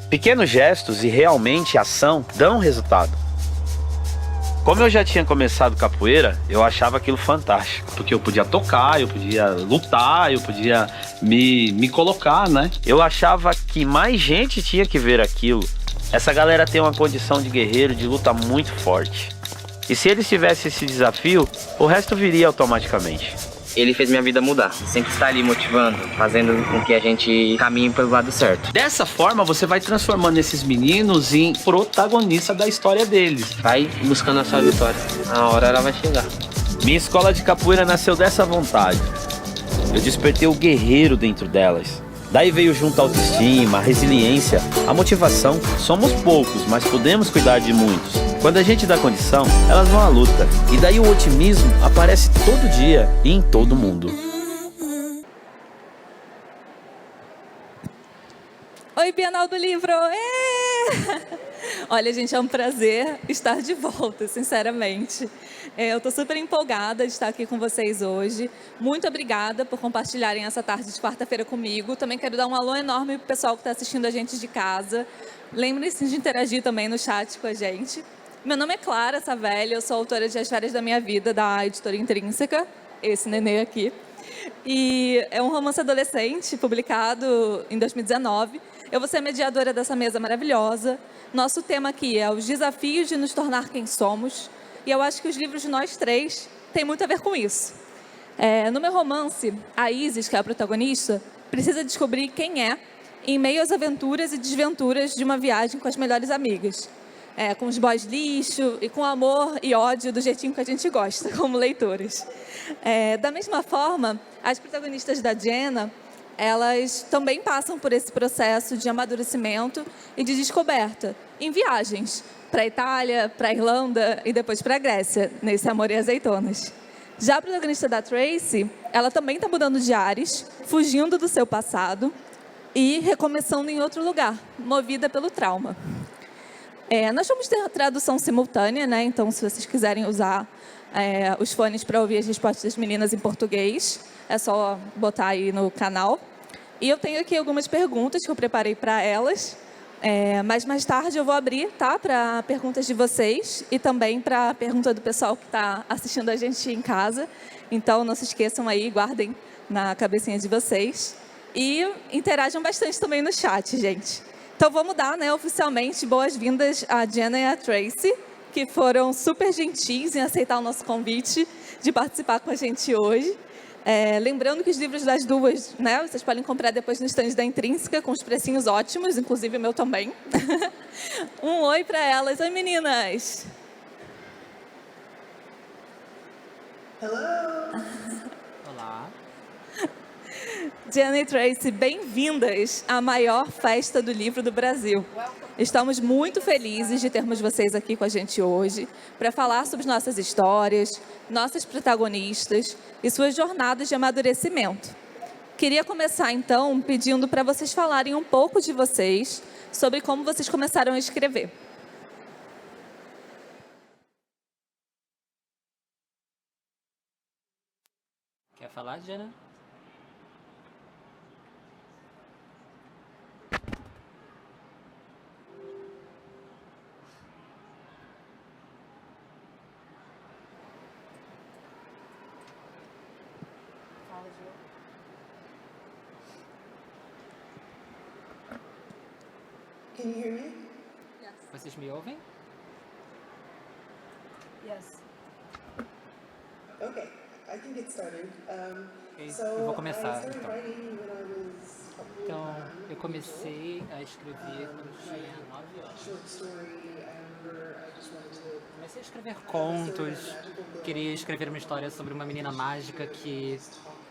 Pequenos gestos e realmente ação dão resultado. Como eu já tinha começado capoeira, eu achava aquilo fantástico. Porque eu podia tocar, eu podia lutar, eu podia me colocar, né? Eu achava que mais gente tinha que ver aquilo. Essa galera tem uma condição de guerreiro, de luta muito forte. E se eles tivessem esse desafio, o resto viria automaticamente. Ele fez minha vida mudar. Sempre está ali motivando, fazendo com que a gente caminhe pelo lado certo. Dessa forma, você vai transformando esses meninos em protagonistas da história deles. Vai buscando a sua vitória. A hora ela vai chegar. Minha escola de capoeira nasceu dessa vontade. Eu despertei o guerreiro dentro delas. Daí veio junto a autoestima, a resiliência, a motivação. Somos poucos, mas podemos cuidar de muitos. Quando a gente dá condição, elas vão à luta. E daí o otimismo aparece todo dia e em todo mundo. Oi, Bienal do Livro! Olha, gente, é um prazer estar de volta, sinceramente. Eu estou super empolgada de estar aqui com vocês hoje. Muito obrigada por compartilharem essa tarde de quarta-feira comigo. Também quero dar um alô enorme para o pessoal que está assistindo a gente de casa. Lembrem-se de interagir também no chat com a gente. Meu nome é Clara Savelli, eu sou autora de As Férias da Minha Vida, da editora Intrínseca, esse nenê aqui. E é um romance adolescente, publicado em 2019. Eu vou ser a mediadora dessa mesa maravilhosa. Nosso tema aqui é os desafios de nos tornar quem somos. E eu acho que os livros de nós três têm muito a ver com isso. No meu romance, a Isis, que é a protagonista, precisa descobrir quem é em meio às aventuras e desventuras de uma viagem com as melhores amigas. Com os boys lixo e com amor e ódio do jeitinho que a gente gosta, como leitores. Da mesma forma, as protagonistas da Jenna, elas também passam por esse processo de amadurecimento e de descoberta em viagens para a Itália, para a Irlanda e depois para a Grécia, nesse Amor e Azeitonas. Já a protagonista da Tracy, ela também está mudando de ares, fugindo do seu passado e recomeçando em outro lugar, movida pelo trauma. Nós vamos ter a tradução simultânea, né? Então, se vocês quiserem usar os fones para ouvir as respostas das meninas em português, é só botar aí no canal. E eu tenho aqui algumas perguntas que eu preparei para elas, mas mais tarde eu vou abrir, tá, para perguntas de vocês e também para a pergunta do pessoal que está assistindo a gente em casa. Então, não se esqueçam aí, guardem na cabecinha de vocês. E interajam bastante também no chat, gente. Então, vamos dar, né, oficialmente boas-vindas a Jenna e a Tracy, que foram super gentis em aceitar o nosso convite de participar com a gente hoje. Lembrando que os livros das duas, né, vocês podem comprar depois no stand da Intrínseca, com os precinhos ótimos, inclusive o meu também. Um oi para elas. Oi, meninas! Hello! Olá! Jenna e Tracy, bem-vindas à maior festa do livro do Brasil. Estamos muito felizes de termos vocês aqui com a gente hoje para falar sobre nossas histórias, nossas protagonistas e suas jornadas de amadurecimento. Queria começar, então, pedindo para vocês falarem um pouco de vocês, sobre como vocês começaram a escrever. Quer falar, Jenna? Can you hear me? Vocês me ouvem? Yes. Okay, I can get started. Ok, So eu vou I começar, started então. writing when I was a little Então, eu comecei a escrever quando tinha 9 anos. short story. I remember I just wanted to. Comecei a escrever contos, queria escrever uma história sobre uma menina mágica que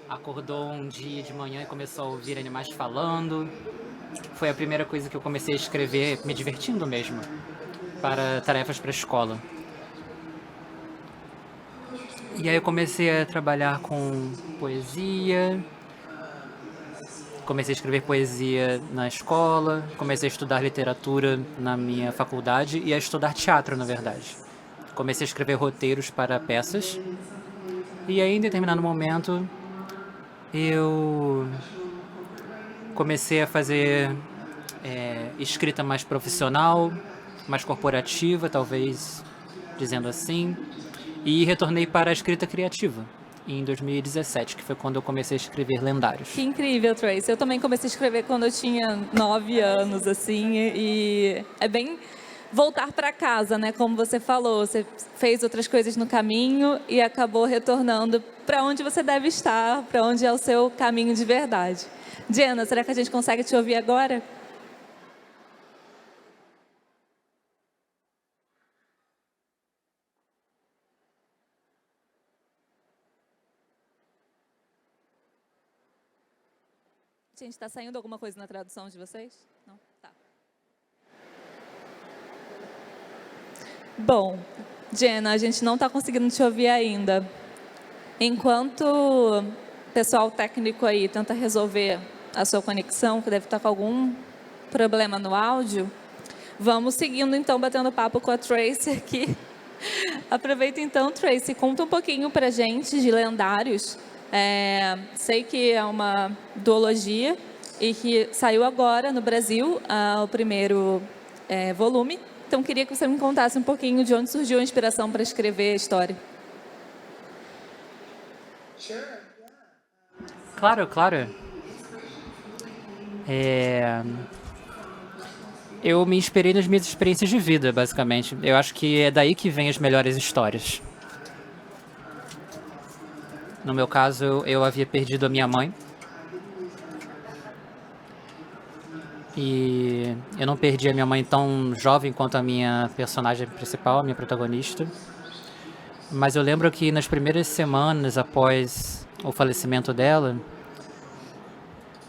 acordou um dia de manhã e começou a ouvir animais falando. Foi a primeira coisa que eu comecei a escrever, me divertindo mesmo, para tarefas para a escola. E aí eu comecei a trabalhar com poesia, comecei a escrever poesia na escola, comecei a estudar literatura na minha faculdade e a estudar teatro, na verdade. Comecei a escrever roteiros para peças e aí, em determinado momento, eu comecei a fazer escrita mais profissional, mais corporativa, talvez dizendo assim, e retornei para a escrita criativa em 2017, que foi quando eu comecei a escrever lendários. Que incrível, Tracy. Eu também comecei a escrever quando eu tinha 9 anos, assim, e é bem voltar para casa, né? Como você falou, você fez outras coisas no caminho e acabou retornando para onde você deve estar, para onde é o seu caminho de verdade. Jenna, será que a gente consegue te ouvir agora? Gente, está saindo alguma coisa na tradução de vocês? Não? Tá. Bom, Jenna, a gente não está conseguindo te ouvir ainda. Enquanto o pessoal técnico aí tenta resolver a sua conexão, que deve estar com algum problema no áudio, vamos seguindo então, batendo papo com a Tracy aqui. Aproveita então, Tracy, conta um pouquinho pra gente de Lendários. Sei que é uma duologia e que saiu agora no Brasil o primeiro volume. Então, queria que você me contasse um pouquinho de onde surgiu a inspiração para escrever a história. Claro. Eu me inspirei nas minhas experiências de vida, basicamente. Eu acho que é daí que vêm as melhores histórias. No meu caso, eu havia perdido a minha mãe. E eu não perdi a minha mãe tão jovem quanto a minha personagem principal, a minha protagonista. Mas eu lembro que nas primeiras semanas após o falecimento dela,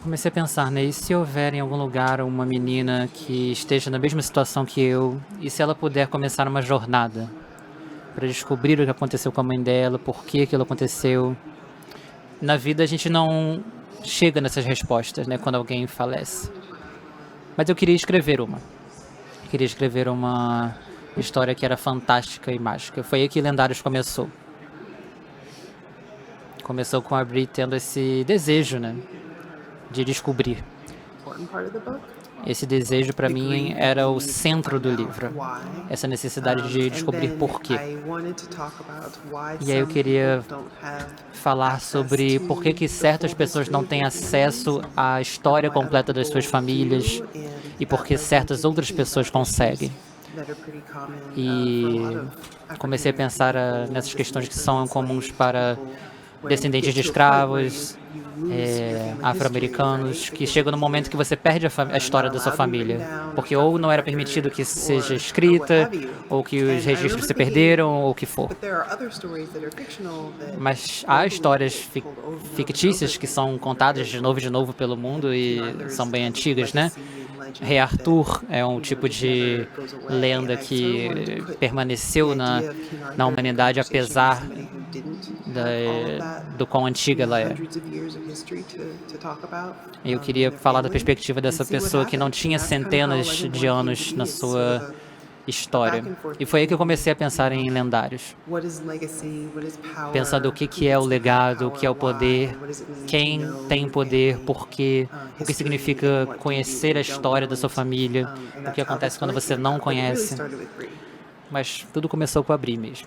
comecei a pensar, né? E se houver em algum lugar uma menina que esteja na mesma situação que eu, e se ela puder começar uma jornada para descobrir o que aconteceu com a mãe dela, por que aquilo aconteceu. Na vida a gente não chega nessas respostas, né, quando alguém falece. Mas eu queria escrever uma. Eu queria escrever uma história que era fantástica e mágica. Foi aí que Lendários começou. Começou com a Bri tendo esse desejo, né, de descobrir. Esse desejo, para mim, era o centro do livro. Essa necessidade de descobrir porquê. E aí eu queria falar sobre por que certas pessoas não têm acesso à história completa das suas famílias e por que certas outras pessoas conseguem. E comecei a pensar nessas questões que são comuns para descendentes de escravos, afro-americanos, que chegam no momento que você perde a história da sua família, porque ou não era permitido que seja escrita, ou que os registros se perderam, ou o que for. Mas há histórias fictícias que são contadas de novo pelo mundo e são bem antigas, né? Rei Arthur é um tipo de lenda que permaneceu na humanidade apesar do quão antiga ela é. Eu queria falar da perspectiva dessa pessoa que não tinha centenas de anos na sua história. E foi aí que eu comecei a pensar em lendários. Pensando o que é o legado, o que é o poder, quem tem poder, por quê, o que significa conhecer a história da sua família, o que acontece quando você não conhece. Mas tudo começou com a Bri mesmo.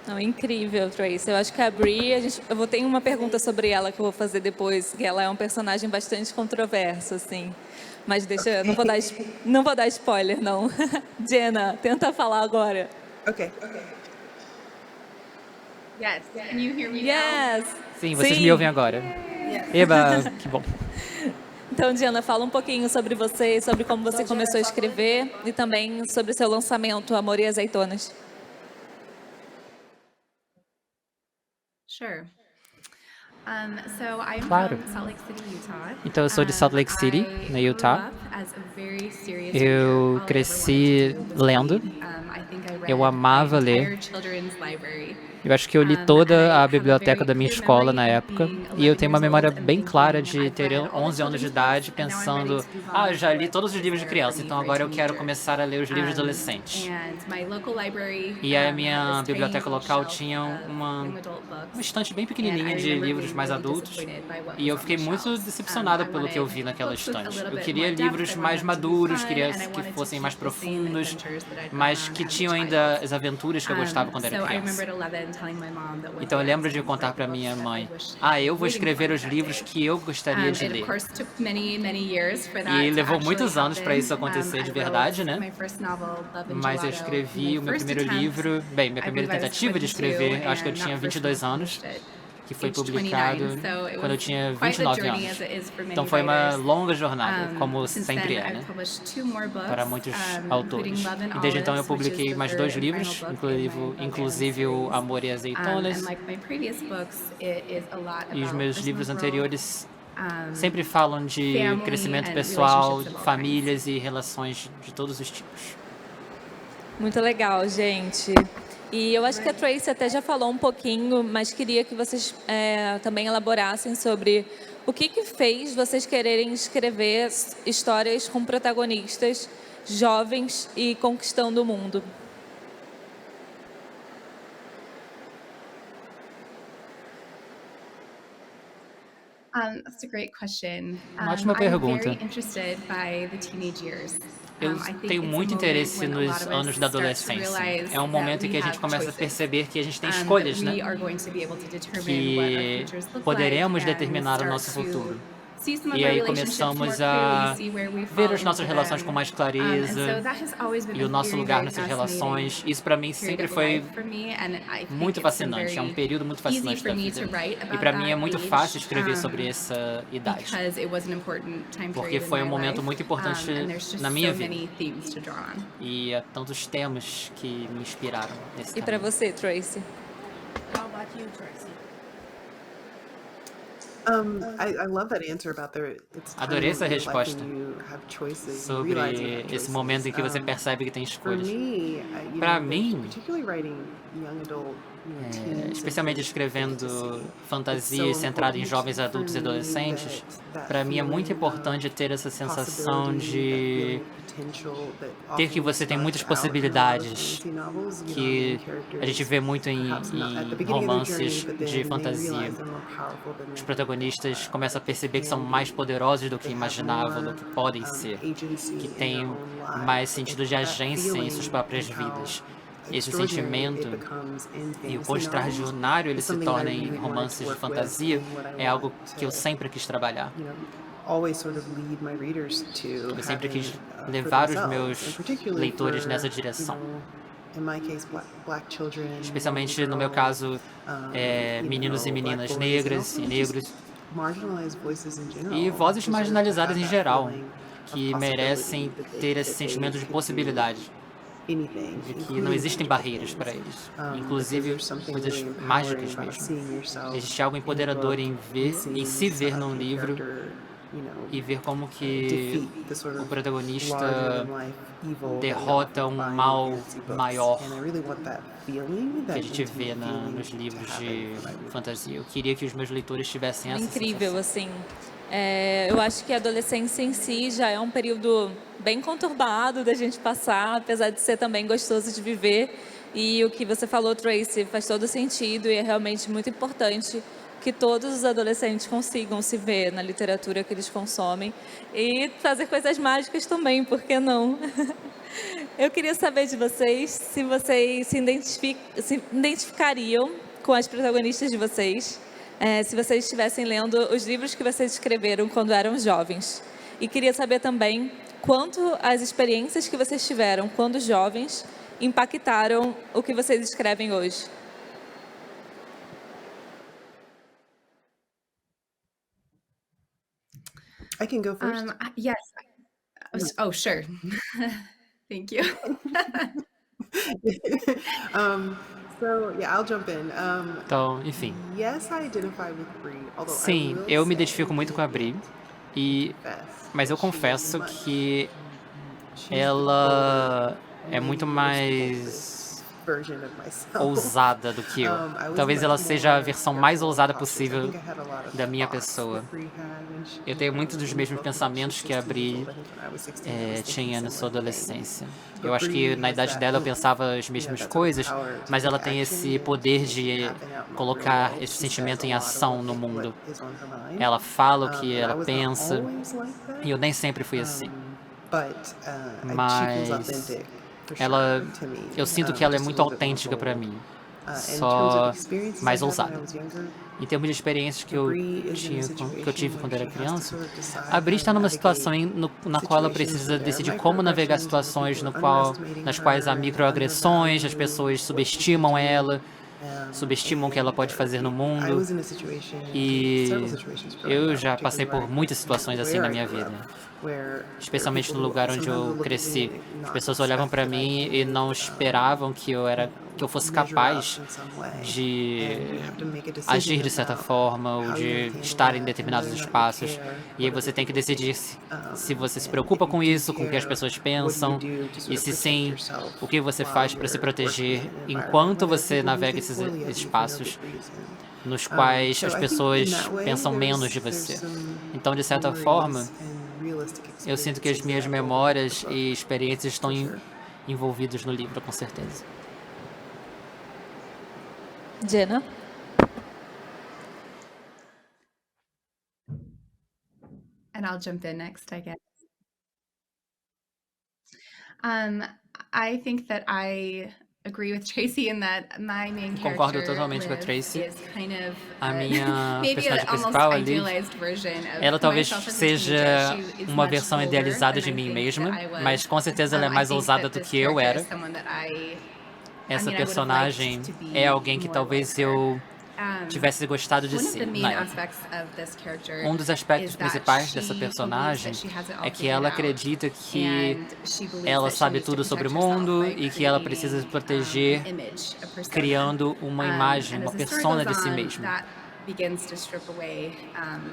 Não, incrível, Tracy. Eu acho que a Bri, eu vou ter uma pergunta sobre ela que eu vou fazer depois, que ela é um personagem bastante controverso, assim. Mas deixa, não vou dar spoiler, não. Jenna, tenta falar agora. Okay. Yes. Can you hear me Yes! Sim, vocês me ouvem agora. Eba, que bom. Então, Jenna, fala um pouquinho sobre você, sobre como você começou a escrever e também sobre seu lançamento, Amor e Azeitonas. Sure. So I am Claro. from Salt Lake City, Utah. Então eu sou de Salt Lake City, I na grew Utah. up as a very serious Eu reader. cresci lendo. I think I read Eu amava my ler. entire children's library. Eu acho que eu li toda a biblioteca da minha escola na época, e eu tenho uma memória bem clara de ter 11 anos de idade pensando, eu já li todos os livros de criança, então agora eu quero começar a ler os livros de adolescente. E a minha biblioteca local tinha uma estante bem pequenininha de livros mais adultos. E eu fiquei muito decepcionada pelo que eu vi naquela estante. Eu queria livros mais maduros, queria que fossem mais profundos, mas que tinham ainda as aventuras que eu gostava quando era criança. Então eu lembro de contar para minha mãe: eu vou escrever os livros que eu gostaria de ler. E levou muitos anos para isso acontecer de verdade, né? Mas eu escrevi o meu primeiro livro, minha primeira tentativa de escrever, acho que eu tinha 22 anos, que foi publicado quando eu tinha 29 anos. Então foi uma longa jornada, como sempre é, né? Para muitos autores. E desde então eu publiquei mais 2 livros, inclusive o Amor e Azeitonas. E os meus livros anteriores sempre falam de crescimento pessoal, famílias e relações de todos os tipos. Muito legal, gente. E eu acho que a Tracy até já falou um pouquinho, mas queria que vocês também elaborassem sobre o que fez vocês quererem escrever histórias com protagonistas jovens e conquistando o mundo. That's a great question. Uma ótima pergunta. I'm very interested by the teenage years. Eu tenho muito interesse nos anos da adolescência. É um momento em que a gente começa a perceber que a gente tem escolhas, né? Que poderemos determinar o nosso futuro. E aí começamos a ver as nossas relações com mais clareza e o nosso lugar nessas relações. Isso para mim sempre foi muito fascinante. É um período muito fascinante da vida. E para mim é muito fácil escrever sobre essa idade, porque foi um momento muito importante na minha vida. E há tantos temas que me inspiraram nesse E para caminho. você, Tracy? How about you, Tracy? I love that answer about it's time Adorei essa in your life resposta when you have choices, sobre realize you have esse momento em que você choices. percebe que tem For escolhas. me, Pra mim, particularly writing young adult, teens and especialmente escrevendo fantasias centradas em jovens adultos e adolescentes, para mim é muito importante ter essa sensação de ter que você tem muitas possibilidades, que a gente vê muito em romances de fantasia. Os protagonistas começam a perceber que são mais poderosos do que imaginavam, do que podem ser, que têm mais sentido de agência em suas próprias vidas. Esse sentimento e o quão extraordinário ele se torna em romances de fantasia é algo que eu sempre quis trabalhar. Eu sempre quis levar os meus leitores nessa direção. Especialmente no meu caso, meninos e meninas negras e negros e vozes marginalizadas em geral, que merecem ter esse sentimento de possibilidade, de que não existem barreiras para eles, inclusive coisas mágicas mesmo. Existe algo empoderador em se ver num livro e ver como que o protagonista derrota um mal maior que a gente vê nos livros de fantasia. Eu queria que os meus leitores tivessem essa Incrível, sensação. assim. Eu acho que a adolescência em si já é um período bem conturbado da gente passar, apesar de ser também gostoso de viver. E o que você falou, Tracy, faz todo sentido e é realmente muito importante que todos os adolescentes consigam se ver na literatura que eles consomem e fazer coisas mágicas também, por que não? Eu queria saber de vocês se vocês se identificariam com as protagonistas de vocês, se vocês estivessem lendo os livros que vocês escreveram quando eram jovens. E queria saber também quanto as experiências que vocês tiveram quando jovens impactaram o que vocês escrevem hoje. I can go first. Yes. Oh, sure. Thank you. So yeah, I'll jump in. Então, enfim. Yes, I identify with Brie. Although Sim, eu me identifico muito com a Brie, mas eu confesso que ela é muito mais version of myself. ousada do que eu. I was Talvez much ela seja a more versão mais careful ousada and cautious. I possível think I had a lot of da minha thoughts pessoa. that Brie had when she, Eu tenho when muitos we dos were mesmos both, when she was pensamentos que a 16 years Bri old. I think when I was 16, I was thinking tinha na sua similar things. adolescência. But Eu acho que Brie na has idade that dela eu oomph, pensava as you know, mesmas that sort of coisas, power to mas ela take tem action, esse and poder she sees de it happening out in the colocar real world. esse She says sentimento a em lot of ação what no mundo. is on her mind. Ela fala o que And ela I was not pensa, always like that. e eu nem sempre fui assim. But she feels Mas authentic for ela, sure to me. eu sinto que ela é Just a muito little bit more autêntica pra bold. mim, In terms of só experiences I mais had when I ousada. was younger, Em termos de experiências que eu Brie is in a que eu tive situation quando where era she has to criança, sort of decide a Bri how está to numa situação navigate na qual ela situations precisa where there decidir are como navegar microaggressions, where situações people no are qual, underestimating nas quais há her and microagressões, as undervalue pessoas what she subestimam can do. ela, subestimam o que ela pode fazer no I mundo. was in a situation, several E situations growing eu up, já passei particularly por muitas situações assim na minha where I grew vida, up, where especialmente no people lugar onde sometimes eu would look at me cresci. and As not pessoas olhavam expect para that I mim e não could, esperavam que eu fosse measure up capaz in some way. de And you have to make a agir decision de certa about forma ou how de you're gonna estar handle em that and determinados whether or not espaços. you care E aí what você other tem que people think. decidir se você se And preocupa if com you do isso, com o que as care, pessoas what do you pensam, do to sort e of se protect sim, yourself o que você while faz para se you're working proteger in an environment enquanto where there are você people who navega think esses poorly of you for no espaços good reason. nos quais So as I think in pessoas that way pensam menos de there's você. some Então, de certa memories forma, and realistic eu sinto que as experiences minhas that I built into memórias the book, e experiências estão for sure. envolvidas no livro, com certeza. Jenna? And I'll jump in next, I guess. I think that I agree with Tracy in that my main Concordo character, totalmente com a Liv, Tracy. is kind of A minha maybe personagem an almost principal, a Liv, idealized version of ela talvez myself as a seja teenager. She is uma much versão bolder idealizada than de I mim think mesma, that I was. mas com certeza ela é I mais think ousada that do this que eu character era. is someone that Essa I would have personagem liked to be é alguém que more talvez like her. eu tivesse gostado de One of ser the main na época. aspects of this character Um dos aspectos is that principais she dessa believes personagem that she has it all é que ela figured out, acredita que and she believes ela that she sabe needs to tudo sobre o protect herself mundo by e que ela creating, precisa se proteger an image, a persona. criando uma imagem, And uma as the story persona goes de si on, mesma. that begins to strip away,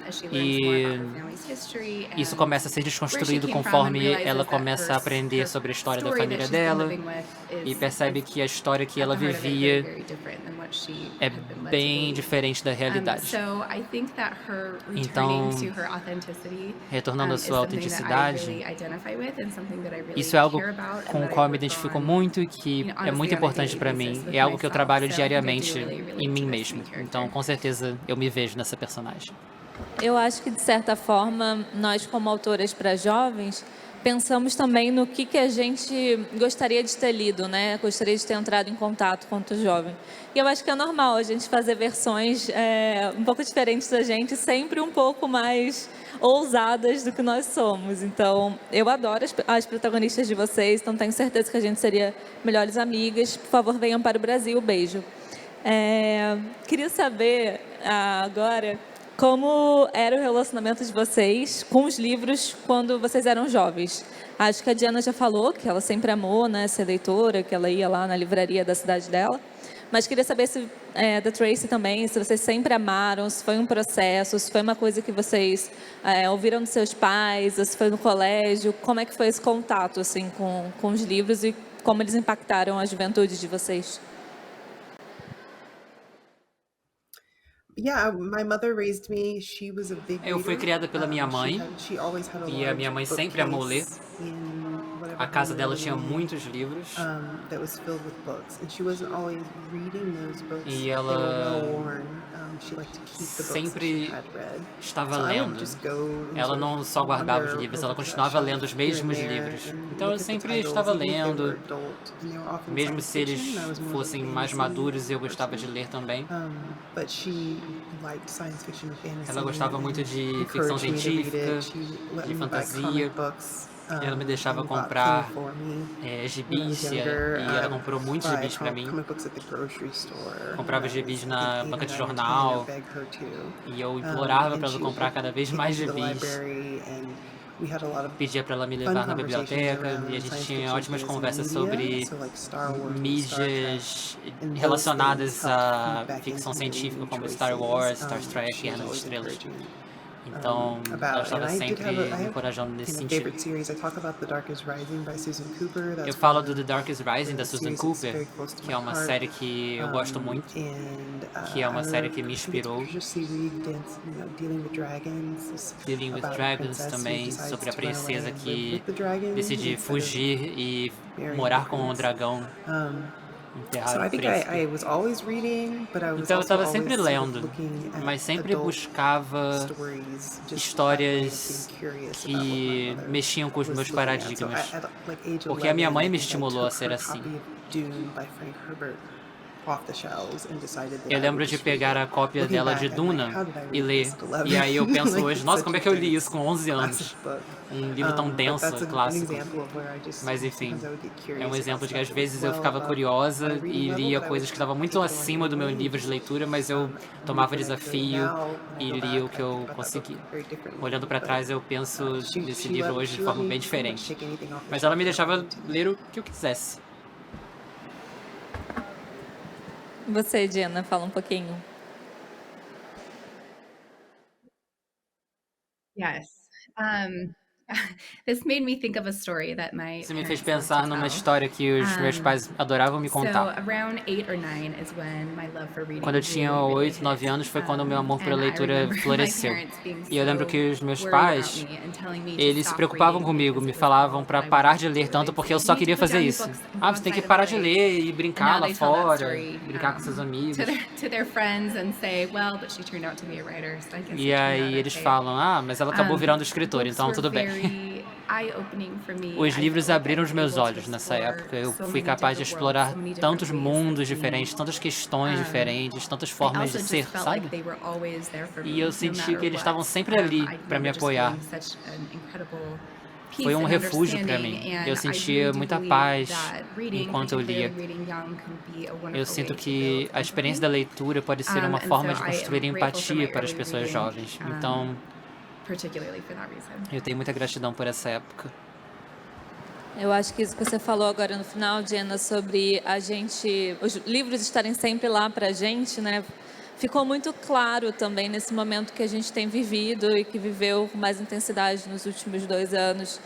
as she learns E more about her family's history isso and começa a ser where she desconstruído came from, and conforme realizes ela that começa a aprender her sobre a história da story that família she's been dela living with e is percebe que a história que at ela the heart of it vivia very different than what she é had been led to bem believe. diferente da realidade. So I think that her Então, returning to her authenticity retornando à is sua something that I autenticidade, really identify with and something that I really isso é algo care about and com o that I qual eu me work identifico on, muito e que you know, é muito honestly on a importante daily para basis mim. with É algo que eu myself. trabalho So I think I do diariamente really relate em mim to this mesmo. main character. Então, com certeza, eu me vejo nessa personagem. Eu acho que, de certa forma, nós, como autoras para jovens, pensamos também no que a gente gostaria de ter lido, né? Gostaria de ter entrado em contato quanto jovem. E eu acho que é normal a gente fazer versões um pouco diferentes da gente, sempre um pouco mais ousadas do que nós somos. Então, eu adoro as protagonistas de vocês, então tenho certeza que a gente seria melhores amigas. Por favor, venham para o Brasil. Beijo. Queria saber agora como era o relacionamento de vocês com os livros quando vocês eram jovens. Acho que a Diana já falou que ela sempre amou, né, ser leitora, que ela ia lá na livraria da cidade dela. Mas queria saber se da Tracy também, se vocês sempre amaram, se foi um processo, se foi uma coisa que vocês ouviram dos seus pais, ou se foi no colégio. Como é que foi esse contato assim, com os livros e como eles impactaram a juventude de vocês? Yeah, my mother raised me. She was a big Eu fui reader. criada pela minha mãe, She always had a e a minha mãe large sempre amou ler. bookcase in whatever A casa room dela we tinha were in, muitos livros that was filled with books, and she wasn't always reading those books. E They were ela well worn. She liked to keep the books that she sempre had read. estava So I would lendo. just go and Ela sort não of só guardava os wander livros, over ela to that continuava shelf lendo os here and mesmos there livros. and Então eu look at the sempre titles, estava even if they lendo, were adult, and they were often mesmo science se eles fiction. I was more of a fossem mais fantasy maduros, eu gostava de person. ler também. But she liked science fiction and fantasy. Ela gostava muito de and ficção encouraged me to read científica, it. She let de me buy fantasia. comic books, Ela me deixava and bought comprar plenty for me. When I was gibis, younger, e ela comprou muitos buy gibis pra mim. comic books at the grocery store. Comprava When I gibis was, na I think, banca de 8 or 9 or 10, jornal, I begged her to. e eu implorava And para ela she comprar would cada vez take mais me to the gibis. library, and we had a lot of Pedia para ela me fun levar na conversations biblioteca, around e a gente science tinha fiction ótimas as conversas media, sobre so like Star Wars and Star Trek. mídias And those relacionadas things helped à feed back ficção into making científica, como choices. Star Wars, Star She Trek, was Guerra nas always Estrelas. encouraging Então, ela about, estava and I did sempre have a, I me have encorajando nesse you know, sentido. favorite series. I talk about The Darkest Rising by Susan Cooper. Eu That's falo one do of The Darkest Rising, da the Susan series that's Cooper, very close to que my é uma heart. série que eu gosto muito, que é I uma série remember, que me I think it's inspirou. Patricia Seaweed Dealing with Dragons. It's Dealing with about a Dragons princess who também, decides sobre a to run away princesa and live que with the dragons decide instead of fugir e marrying the morar com um prince. dragão, So enterrar I o think príncipe. I was always reading, but I was Então eu also estava always sempre sort of lendo, looking at mas sempre adult buscava stories just by way of histórias being curious about what my que mother mexiam com os was meus looking at. So paradigmas. at like age Porque a minha 11, mãe I me think I estimulou a took ser her assim. copy of Dune by Frank Herbert off the shelves and decided that Eu I would lembro de just read pegar a it. cópia Looking dela back, de I'm like, Duna how did I e read ler. this at 11? E aí eu penso Like, hoje, it's nossa, such como a é que eu li dense isso com 11 classic anos? book. Um livro tão But denso, that's an clássico. example of where I just Mas enfim, sometimes I would get é curious um about exemplo de que às stuff vezes as eu well ficava about curiosa my reading e level, lia but I coisas would que estavam muito take it on acima do meu anyway. nível de leitura, mas eu Read tomava o what I could. desafio Now, when I e go lia o back, que I think eu about that book consegui. very differently, Olhando para but, trás, eu penso desse livro hoje de let forma me bem pretty much diferente. take anything off the Mas ela me shelf that I deixava wanted to. ler o que eu quisesse. Você, Diana, fala um pouquinho. Yes. This made me think of a story that my Isso me fez parents pensar loved to numa tell. história que os meus pais adoravam me So contar. around 8 or 9 is when my love for reading Quando eu tinha really, really 8, 9 hit. anos foi quando o meu amor pela And I leitura remember my floresceu. parents being E eu lembro so que os meus worried about pais, me and telling me to eles se stop preocupavam reading comigo, because me it was falavam all pra that I parar wanted de to ler do. tanto They'd porque say, eu "You só need to queria put fazer down your isso. books and go Ah, você tem que outside and parar de play." ler e And brincar now lá they tell that fora, story brincar com seus amigos. to their friends and say, well, but she turned out to be a writer, so I guess it E turned aí out eles okay. falam, ah, mas ela acabou virando escritora, Books então were tudo bem. very eye-opening for me. Os I livros felt like I abriram os was meus able to olhos nessa explore época. Eu so fui many capaz de different worlds, explorar so many different tantos ways of mundos being. diferentes, tantas questões diferentes, tantas I formas also de just ser, felt sabe? like they were always there for me, E eu no senti matter que eles what. estavam sempre ali I para me remember just apoiar. feeling such an incredible peace Foi um and refúgio para understanding, mim. and Eu I sentia really do muita believe paz that reading, enquanto eu lia. particularly reading young, can be a wonderful Eu sinto way to que build a experiência empathy. da leitura pode ser uma And forma so de I am construir grateful for my empatia para as early pessoas reading, jovens. Então, particularly for that reason. eu tenho muita gratidão por essa época. Eu acho que isso que você falou agora no final, Diana, sobre os livros estarem sempre lá para a gente, né? Ficou muito claro também nesse momento que a gente tem vivido e que viveu com mais intensidade nos últimos 2 anos.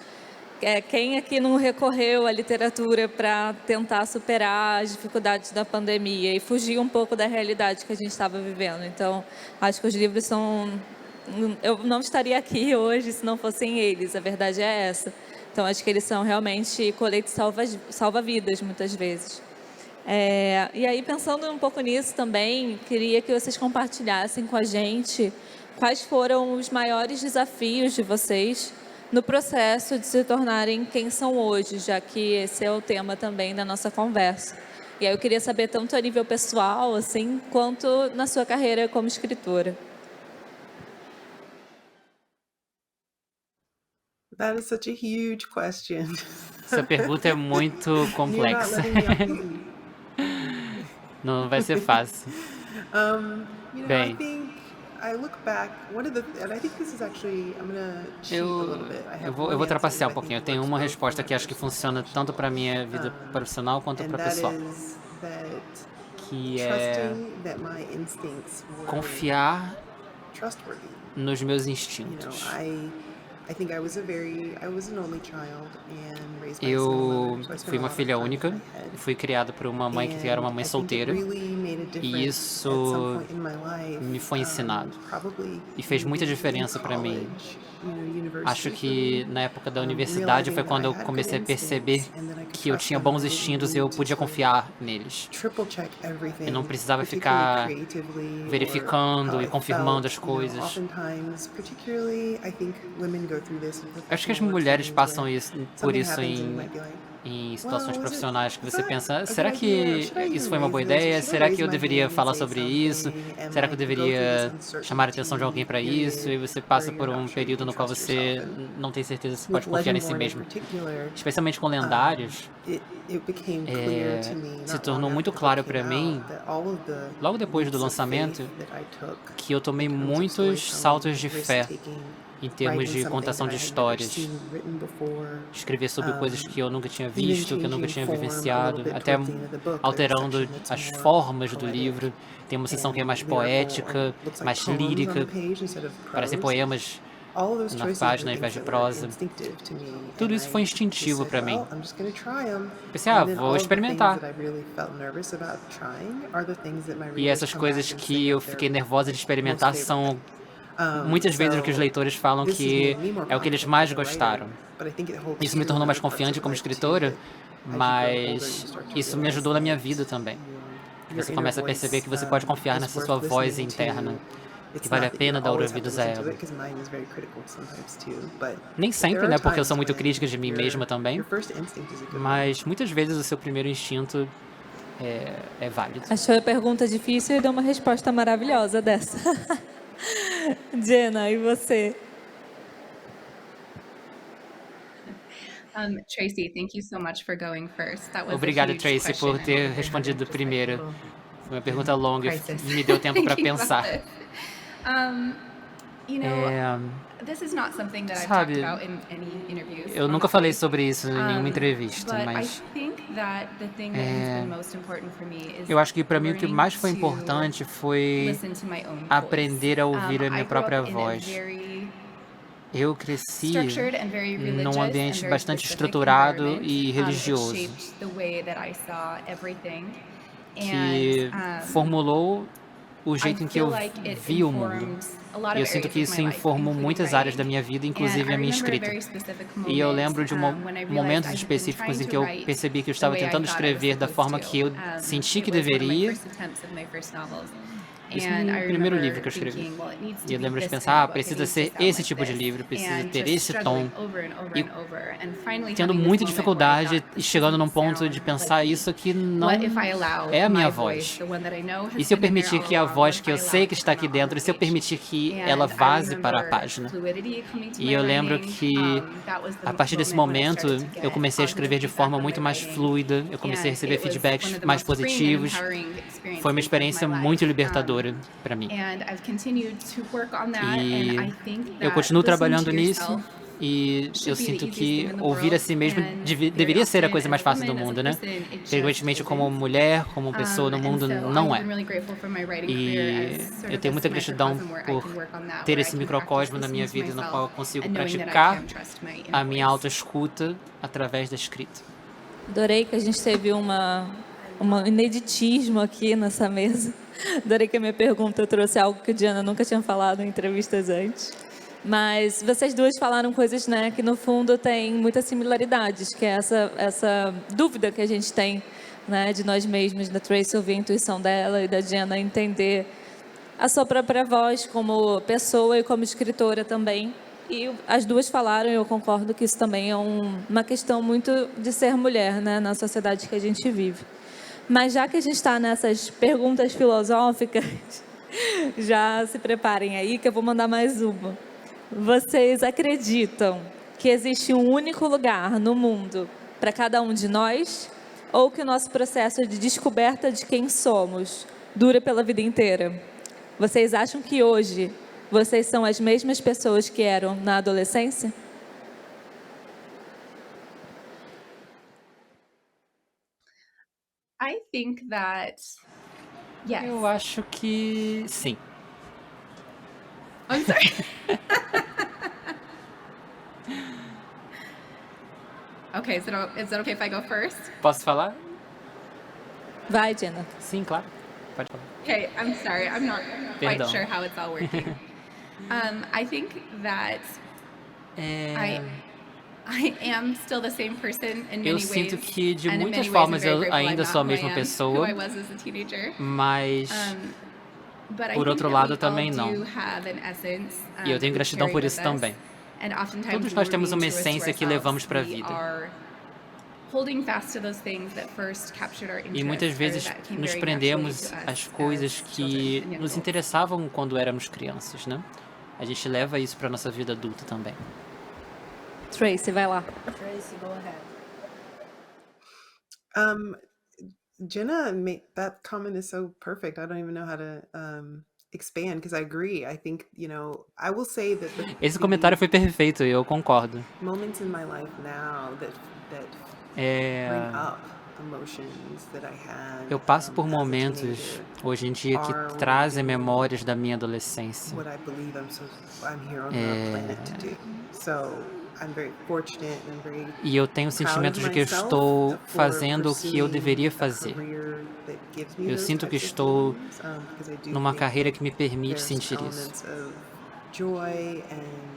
Quem aqui não recorreu à literatura para tentar superar as dificuldades da pandemia e fugir um pouco da realidade que a gente estava vivendo? Então, acho que os livros são... Eu não estaria aqui hoje se não fossem eles, a verdade é essa. Então, acho que eles são realmente coletes salva-vidas, muitas vezes. E aí, pensando um pouco nisso também, queria que vocês compartilhassem com a gente quais foram os maiores desafios de vocês no processo de se tornarem quem são hoje, já que esse é o tema também da nossa conversa. E aí eu queria saber tanto a nível pessoal, assim, quanto na sua carreira como escritora. That is such a huge question. Essa pergunta é muito You're not complexa. letting me off easy. Não vai ser fácil. You know, I Bem, think I look back. And I think this is actually. I'm gonna cheat a little bit. I eu have vou one trapacear answer um that I pouquinho. Eu think tenho works uma both resposta for que my acho que personal funciona tanto para minha vida profissional quanto and para that pessoal, is that que é trusting that my instincts were confiar trustworthy. nos meus You know, instintos. I think I was an only child and raised by a single Eu mother, so I spent fui a uma lot of filha time in única, my head. fui criado por uma mãe que era uma mãe And I think it solteira really made a e difference isso at some point in my life, me foi ensinado probably e fez muita in diferença para mim. college, you know, university Acho for que me, na época da universidade foi quando eu comecei a perceber que eu tinha bons instintos e eu podia confiar neles. triple check everything, Eu não precisava particularly ficar creatively or verificando how e I confirmando felt, as you know, coisas. oftentimes, particularly, I think women go through this in Acho que as professional work mulheres settings passam where isso, por something isso happens and you might be like, em situações well, profissionais que is você that pensa, a será good que idea? Should I isso even foi uma raise boa this? ideia? Should I Será raise que eu my deveria hand and falar say sobre isso? something? And, Será que eu like, go through deveria this chamar a atenção de uncertainty alguém para isso? E você passa period por where um you're not sure you período can no qual trust você yourself. não tem certeza se With pode confiar em si Legendborn in mesmo. particular, Especialmente com lendários, it became clear to me, se not tornou long muito after the claro book para came mim, out, that all of the logo depois do leaps of lançamento, faith that I took que eu tomei in terms of muitos storytelling, saltos de fé risk-taking, em termos writing de something contação that de I had never histórias, seen written before, escrever sobre coisas que eu nunca tinha even visto, que eu nunca changing tinha form a little vivenciado, bit até towards the end of the book. There's a alterando section that's as more formas do poetic livro. Tem uma seção que é and mais lyrical and poética, looks like mais poems on the lírica, page instead of parecem prose. poemas All of those na choices página were ao invés things de that were prosa. instinctive to me, Tudo and isso foi I just instintivo said, para mim. well, I'm just going to try them. Pensei, And then vou all of the things experimentar. that I really felt nervous about trying are the things that my E readers essas come coisas back and que say eu are their fiquei nervosa de most experimentar favorite são thing. muitas vezes o que os So leitores falam this has que made me more é o que eles confident mais as a writer, gostaram. but I think it holds Isso me true tornou in mais other parts confiante of como life too, escritora, that as you grow older, you mas start to isso me realize ajudou na minha that vida também. your Você inner começa a perceber que voice você pode confiar is nessa worth sua voz listening interna, to. que It's vale a not that you pena dar always have to ouvidos a listen to ela. it, because mine is very critical sometimes too. But Nem there sempre, are né? Porque eu times sou muito when crítica de mim mesma também, your first instinct is a good one. mas muitas vezes o seu primeiro instinto é válido. Achou a pergunta difícil e deu uma resposta maravilhosa dessa. Jenna, e você? Tracy, thank you so much for going first. That was a Obrigado, huge Tracy, question. por I ter think I respondido had just, primeiro. a little Foi uma pergunta longa crisis e me deu tempo para thinking about pensar. this. You know, this is not something that I've talked Sabe, about in any interviews. eu nunca falei honestly. sobre isso em nenhuma entrevista, But I mas think that the thing that has been most important for me is eu acho que para mim o que learning mais foi to importante foi listen to my own voice. aprender a ouvir a I minha grew própria up in a voz. very Eu cresci structured and very religious num and ambiente very bastante specific estruturado environment. e It religioso, shaped the way that I saw everything. que And formulou o I jeito em que feel eu like it vi o mundo. informed a lot E eu of sinto areas que of isso my life, informou including muitas áreas da writing. minha vida, And inclusive I a minha remember a escrita. very specific E eu moment, lembro de when I realized momentos I had been específicos trying em to que eu write percebi que eu the estava way I tentando thought I was escrever da supposed forma to. que eu senti que It was one of my deveria. first attempts of my first novels. Isso And no I primeiro remember livro que eu escrevi. thinking, well, it needs to E eu be lembro de this pensar, kind of book, it precisa needs to ser sound esse like tipo de this. livro, precisa And ter just esse tom. struggling over and over E and over, and finally tendo having this muita moment where I dificuldade thought, e this chegando num doesn't ponto sound de like pensar me. isso aqui não What if I allow é a minha my voz. the one that I know has E se eu been in there permitir all que a along, voz what que eu if I sei allow que it to está come aqui out on dentro, the e se eu page? permitir que And ela I vaze para a remember página? fluidity coming to E my eu lembro writing. que That was the a partir desse moment when I momento started to eu get comecei a escrever de positive forma feedback on muito my mais writing. fluida, eu comecei a And receber it was one feedbacks of the mais most freeing and positivos. empowering Foi uma experiences of my experiência life. muito libertadora para mim. And I've continued to work on that, E and I think eu that continuo listening trabalhando to nisso yourself e should eu be the sinto easiest que thing in the ouvir a world, si mesmo and very deveria ser a often coisa as mais a fácil do woman, as a mundo, né? person, it Frequentemente just como isn't. mulher, como pessoa no mundo, And so não I've é. been really grateful for my writing E career as sort eu of tenho muita this gratidão microcosm where I por can work on that, ter where I esse can microcosmo practice na minha listening to vida, no myself qual eu consigo and knowing that I praticar can trust my inner a minha voice. autoescuta através da escrita. Adorei que a gente teve um ineditismo aqui nessa mesa. Adorei que a minha pergunta trouxe algo que a Diana nunca tinha falado em entrevistas antes. Mas vocês duas falaram coisas, né, que no fundo tem muitas similaridades, que é essa dúvida que a gente tem, né, de nós mesmos, da Tracy ouvir a intuição dela e da Diana entender a sua própria voz como pessoa e como escritora também. E as duas falaram, e eu concordo que isso também é uma questão muito de ser mulher, né, na sociedade que a gente vive. Mas já que a gente está nessas perguntas filosóficas, já se preparem aí que eu vou mandar mais uma. Vocês acreditam que existe um único lugar no mundo para cada um de nós? Ou que o nosso processo de descoberta de quem somos dura pela vida inteira? Vocês acham que hoje vocês são as mesmas pessoas que eram na adolescência? I think that, yes. Eu acho que sim. I'm sorry. Okay, is it okay if I go first? Posso falar? Vai, Diana. Sim, claro. Pode falar. Okay, I'm sorry. I'm not quite Perdão. sure how it's all working. I think that I am still the same person in many Eu ways. sinto que de and in muitas many ways, I'm formas very eu grateful I'm ainda not sou a who I mesma am, pessoa, who I was as a teenager. mas But I por think outro that lado we também all não. do have an essence, E eu tenho we gratidão carry por with isso us. também. And oftentimes Todos nós we're temos uma being true to essência que ourselves. levamos para a We vida. are holding fast to those things that first captured our interest, E muitas or vezes that came nos very prendemos naturally to us às coisas as que children and young nos adults. interessavam quando éramos crianças, né? A gente leva isso para nossa vida adulta também. Tracy, vai lá. Tracy, go ahead. Jenna, that comment is so perfect. I don't even know how to expand because I agree. I think, I will say that Esse comentário foi perfeito e eu concordo. moments in my life now that bring É, up emotions that I had eu passo por as a momentos teenager hoje em dia que are what I trazem do, memórias da minha adolescência. what I believe I'm here on the planet to do. So I'm very fortunate and I'm very E eu tenho o proud sentimento of de que eu myself estou for fazendo o que eu pursuing deveria a fazer. career that gives me Eu those sinto que types of estou feelings, because I do numa think carreira that que me permite there's some sentir isso. elements of joy and,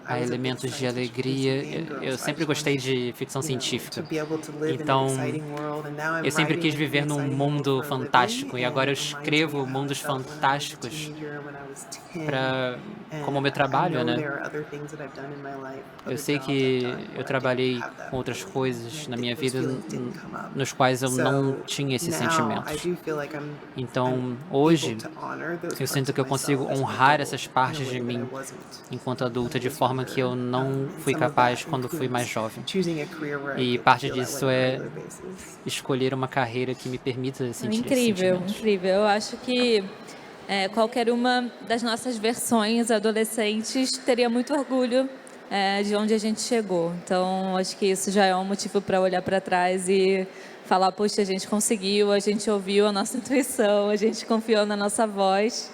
I Há was a big elementos de science fiction alegria. fangirl, Eu so I sempre just gostei wanted, de ficção to científica. be able to live in an Então, exciting world, and now I'm eu sempre writing quis in an viver num exciting world mundo for a living, fantástico e agora and eu it reminds me escrevo of how I mundos felt when I was a fantásticos teenager, when I was 10, para como and meu I trabalho, know né? there are other things that I've done in my life, Eu other sei jobs I've que done eu where I didn't trabalhei have that com outras feeling, coisas na minha those vida feelings didn't come up. nos quais eu não So tinha esses now I sentimentos. do feel like I'm Então, able hoje, to honor those eu parts sinto of que eu consigo myself as an honrar adult essas in a partes de way that I mim wasn't enquanto when adulta I de was forma que eu younger. não And fui some of capaz that quando fui mais includes jovem. choosing a career where I E get to parte feel that way disso on a é regular basis. escolher uma carreira que me permita sentir esses Incrível, sentimentos. incrível. Eu acho que qualquer uma das nossas versões adolescentes teria muito orgulho de onde a gente chegou. Então, acho que isso já é um motivo para olhar para trás e falar, poxa, a gente conseguiu, a gente ouviu a nossa intuição, a gente confiou na nossa voz.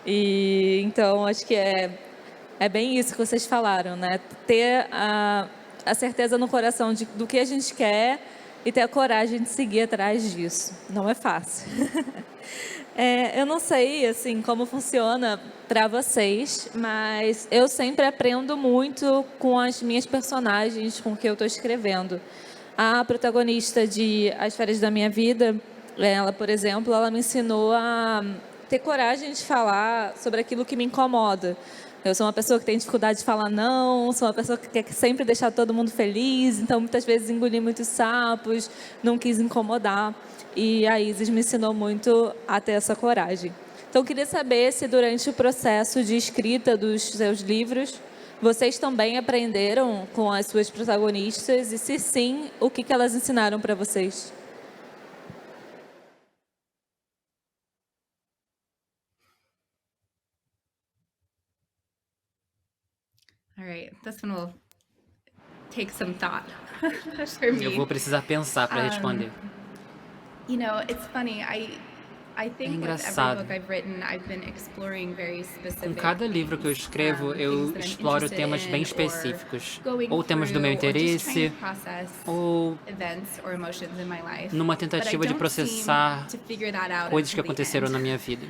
E então, acho que é bem isso que vocês falaram, né? Ter a certeza no coração do que a gente quer e ter a coragem de seguir atrás disso. Não é fácil. Eu não sei, assim, como funciona para vocês, mas eu sempre aprendo muito com as minhas personagens, com o que eu estou escrevendo. A protagonista de As Férias da Minha Vida, ela, por exemplo, ela me ensinou a ter coragem de falar sobre aquilo que me incomoda. Eu sou uma pessoa que tem dificuldade de falar não, sou uma pessoa que quer sempre deixar todo mundo feliz, então muitas vezes engoli muitos sapos, não quis incomodar. E a Isis me ensinou muito a ter essa coragem. Então, eu queria saber se durante o processo de escrita dos seus livros, vocês também aprenderam com as suas protagonistas e, se sim, o que elas ensinaram para vocês? All right, this one will take some thought for me. Eu vou precisar pensar para responder. It's funny. I think with every engraçado. book I've written, I've been exploring very specific Com cada livro que eu escrevo, eu exploro temas bem específicos, ou temas do meu interesse, ou numa tentativa de processar coisas que aconteceram na minha vida.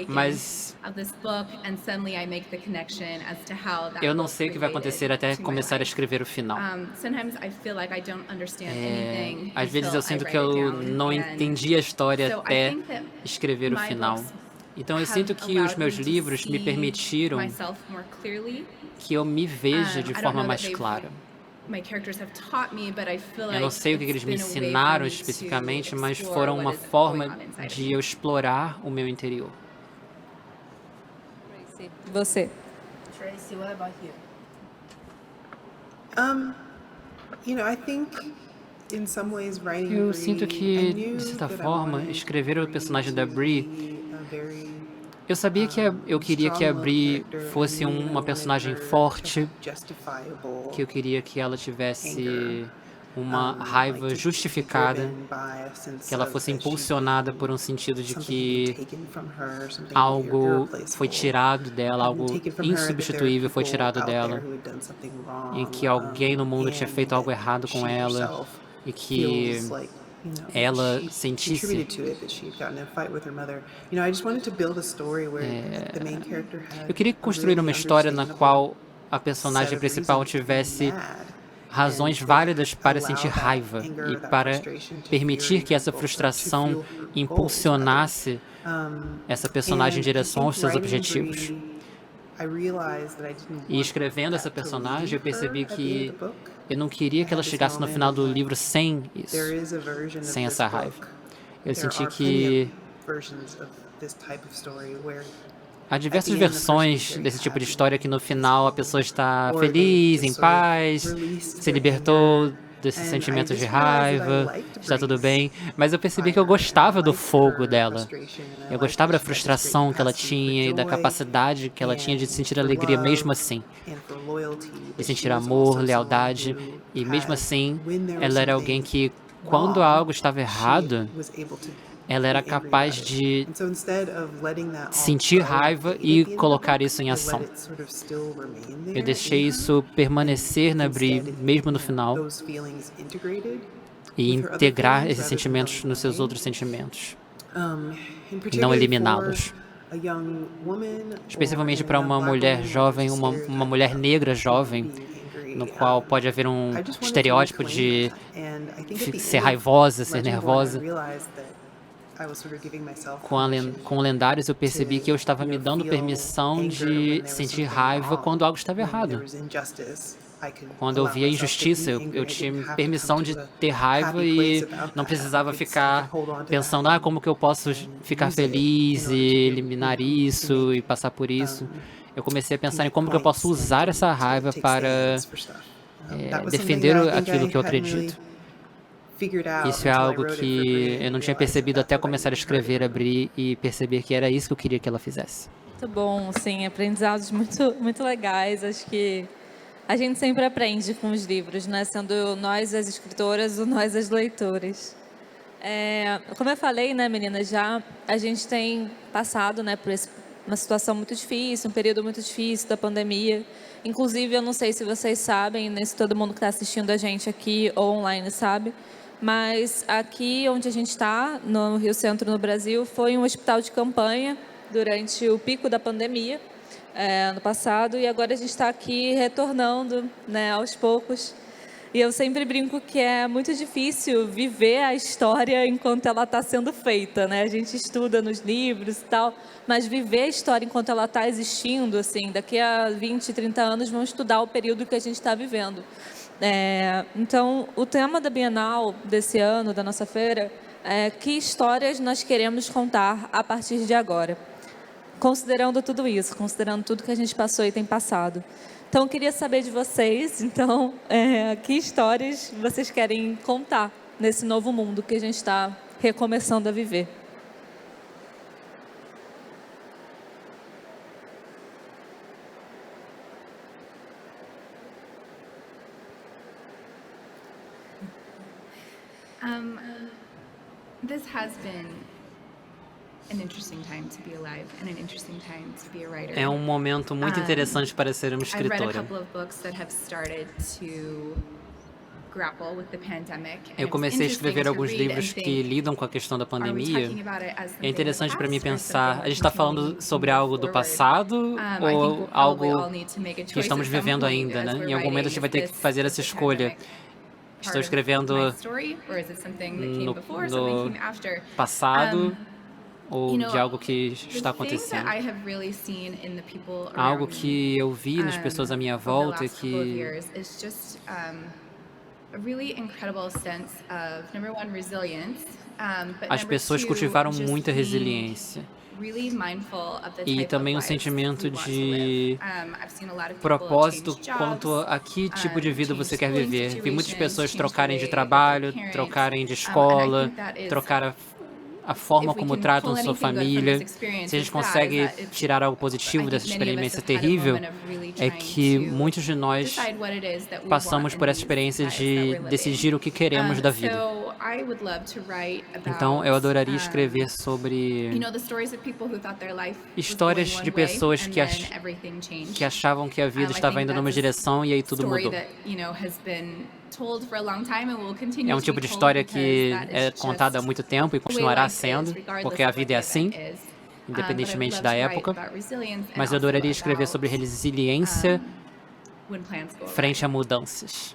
Mas eu não sei o que vai acontecer até começar a escrever o final. Às vezes eu sinto que eu não entendi a história até escrever o final. Então eu sinto que os meus livros me permitiram que eu me veja de forma mais clara. Eu não sei o que eles me ensinaram especificamente, mas foram uma forma de eu explorar o meu interior. E você? Tracy, what about you? I think in some ways writing Eu Bree, sinto I que, knew de certa that I forma, wanted escrever o personagem da Bree, be a very eu sabia que eu queria que a Bree fosse uma personagem forte, justifiable, que eu queria que ela tivesse uma raiva justificada, que ela fosse impulsionada por um sentido de que algo foi tirado dela, algo insubstituível foi tirado dela, em que alguém no mundo tinha feito algo errado com ela e que ela sentisse. Eu queria construir uma história na qual a personagem principal tivesse razões válidas para sentir raiva e para permitir que essa frustração impulsionasse essa personagem em direção aos seus objetivos. E escrevendo essa personagem, eu percebi que eu não queria que ela chegasse no final do livro sem isso, sem essa raiva. Eu senti que há diversas versões desse tipo de história que no final a pessoa está feliz, em paz, se libertou desses And I sentimentos just de realized that I raiva, liked está tudo Grace. bem. Mas eu percebi que eu I gostava do liked fogo her dela. frustration, and I Eu liked gostava da that she had this great frustração que ela capacity for tinha e da joy capacidade que ela tinha de and sentir for alegria mesmo love assim, and for loyalty, de but she sentir was amor, also someone lealdade. who E mesmo had, assim, when there was ela era alguém something que, quando wrong, algo estava she errado, was able to ela era be angry capaz about it. de And so instead of letting that all sentir go raiva fade e at the end of the colocar book, isso em I ação. let it sort of still remain Eu there deixei in her, isso permanecer na and Bri, instead, mesmo no final, those feelings integrated e with her other integrar feelings esses rather than sentimentos going nos seus away. outros sentimentos, In e não particularly eliminá-los. for a young woman Especialmente or para a young uma black mulher woman, jovem, there's a uma stereotype mulher of negra people jovem, being angry. no qual pode haver I just wanted to estereótipo reclaim de that. And I think at the ser end of raivosa, ser Legendborn, I nervosa. realized that I was sort of giving myself Com permission Lendários, eu percebi que eu to, estava me dando feel permissão anger de when there was sentir something raiva wrong. quando algo estava When there errado. was injustice, I could Quando eu allow via myself to injustiça, be eu angry. I tinha didn't have to permissão come de to a ter raiva happy place e about não that. precisava I could ficar hold on to pensando, that como que eu posso and ficar use it feliz in e order to eliminar isso e passar por isso. Eu comecei a pensar em como que eu posso usar essa raiva para defender aquilo que eu acredito. Isso é algo que eu não tinha percebido até começar a escrever, abrir e perceber que era isso que eu queria que ela fizesse. Muito bom, sim, aprendizados muito legais. Acho que a gente sempre aprende com os livros, né? Sendo nós as escritoras ou nós as leitoras. Como eu falei, né, meninas, já a gente tem passado, né, por uma situação muito difícil, um período muito difícil da pandemia. Inclusive, eu não sei se vocês sabem, né, se todo mundo que está assistindo a gente aqui ou online sabe, mas aqui onde a gente está, no Rio Centro, no Brasil, foi um hospital de campanha durante o pico da pandemia, ano passado, e agora a gente está aqui retornando, né, aos poucos. E eu sempre brinco que é muito difícil viver a história enquanto ela está sendo feita, né? A gente estuda nos livros e tal, mas viver a história enquanto ela está existindo, assim, daqui a 20, 30 anos vamos estudar o período que a gente está vivendo. Então, o tema da Bienal desse ano, da nossa feira, é que histórias nós queremos contar a partir de agora. Considerando tudo isso, considerando tudo que a gente passou e tem passado. Então, eu queria saber de vocês, que histórias vocês querem contar nesse novo mundo que a gente está recomeçando a viver. This has been an interesting time to be alive and an interesting time to be a writer. É um momento muito interessante para ser uma I've read a escritora. couple of books that have started to grapple with the pandemic. and Eu it's comecei a interesting escrever to alguns read and livros que think, lidam com a questão da are we pandemia. talking about it as something É interessante para mim of the past or pensar, something a gente está falando continuing sobre to algo move do forward? passado I think we'll ou probably all algo need to make a que choice estamos at some vivendo point ainda, as né? we're Em algum momento a gente vai ter que writing, fazer is essa this escolha. pandemic Estou part of escrevendo my story, or is it something that came no, before, something no that came after? passado ou you know, de algo que The está thing that acontecendo. I have really seen in the people Algo around me, que eu vi nas pessoas à minha over the volta é last couple of que years is just a really incredible sense of, number one, resilience, but as number pessoas two, cultivaram just muita being resiliência. really mindful of the E type também of um lives sentimento we want to de live. I've seen a lot of people propósito change jobs, quanto a que tipo de vida change você quer schooling viver. Vi muitas situations, pessoas change the trocarem de way trabalho, their parents, trocarem de and I escola, think that is, trocar a forma if we como can tratam pull sua anything good from família. this experience, Se a gente it's that, consegue is that it's, tirar algo I positivo think dessa many of us experiência have had a terrível, moment of really é trying que to muitos de nós decide what it is that we passamos want por in essa these experiência lives that de we're living. decidir o que queremos da vida. So I would love to write Então, eu about, adoraria escrever sobre you know, the stories of people who thought their life was histórias going de one way, pessoas and que then everything changed. que achavam que a vida I estava think indo numa that's a direção e aí tudo story mudou. that, you know, has been told for a long time and will continue É um to tipo be de told história because que that is é just contada há muito tempo e the way continuará life is, sendo, regardless porque a of vida é what the event assim, is. independentemente But da I would love to época. write about resilience and Mas eu also adoraria escrever about, sobre resiliência when plans go awry. frente a mudanças.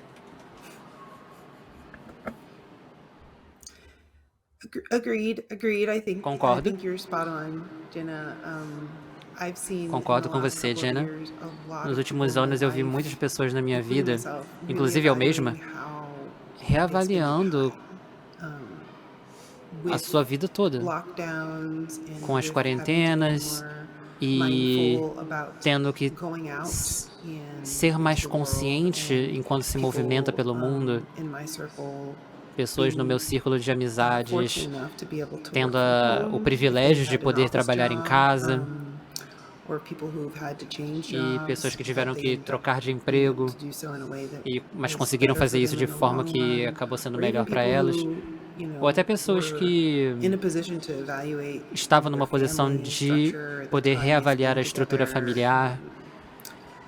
Agreed. I Concordo. think you're spot on, Jenna. I've seen Concordo com você, Jenna. Nos últimos anos eu vi muitas pessoas na minha vida, inclusive eu mesma, reavaliando a sua vida toda, com as quarentenas e mindful about tendo que going out ser mais consciente enquanto se movimenta pelo mundo. in my circle Pessoas no meu círculo de amizades fortunate enough to be able to tendo work from o home, privilégio if de they had an poder office trabalhar em job, casa, or people who've had to change e jobs, pessoas que that tiveram they que ended up trocar de being emprego, able to do so in a way that mas was conseguiram better fazer for isso them de in the forma long que run, acabou sendo or melhor even para people elas, who, you know, ou até pessoas were que in a position to evaluate estavam their numa posição family de structure at the poder time they reavaliar a spent estrutura together. familiar.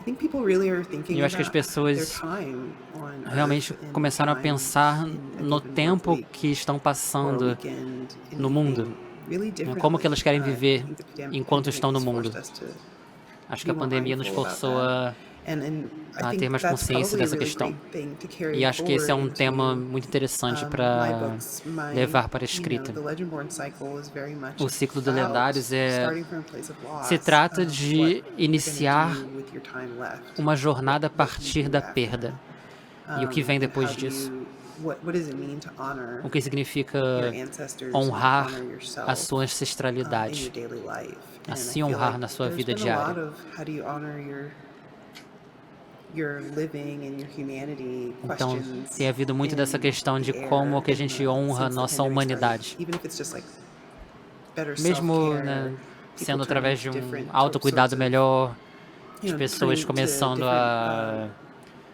I think people really are E thinking eu acho que as about their pessoas time on realmente Earth and começaram a time pensar in a no given tempo work week que estão or a passando weekend in no mundo, really né? Como que elas querem differently. viver I think the enquanto pandemic estão no has mundo. forced us to Acho que be a more pandemia nos mindful about forçou that. a I ter think mais that's consciência probably a dessa really questão. great thing to carry E acho que esse é um forward tema into, muito interessante my para books. levar para a You know, escrita. the Legendborn cycle is very much O ciclo de about lendários starting from a place of loss, se trata what de you're gonna iniciar do with your time left, uma jornada a what you partir do da after perda. that. E o que vem And depois how do disso? what does it mean to honor O que significa your ancestors and honrar honor yourself, a sua in ancestralidade, your daily life? a And I se feel honrar like na sua there's vida been a lot diária. of how do you honor your living and your humanity Então, questions tem havido muito dessa in questão de the air como que a in gente the- honra since the nossa pandemic humanidade. started. Even if it's just like better Mesmo, self-care, né, people sendo turning através de to different autocuidado sorts of, melhor, you as know, pessoas turning to começando different, a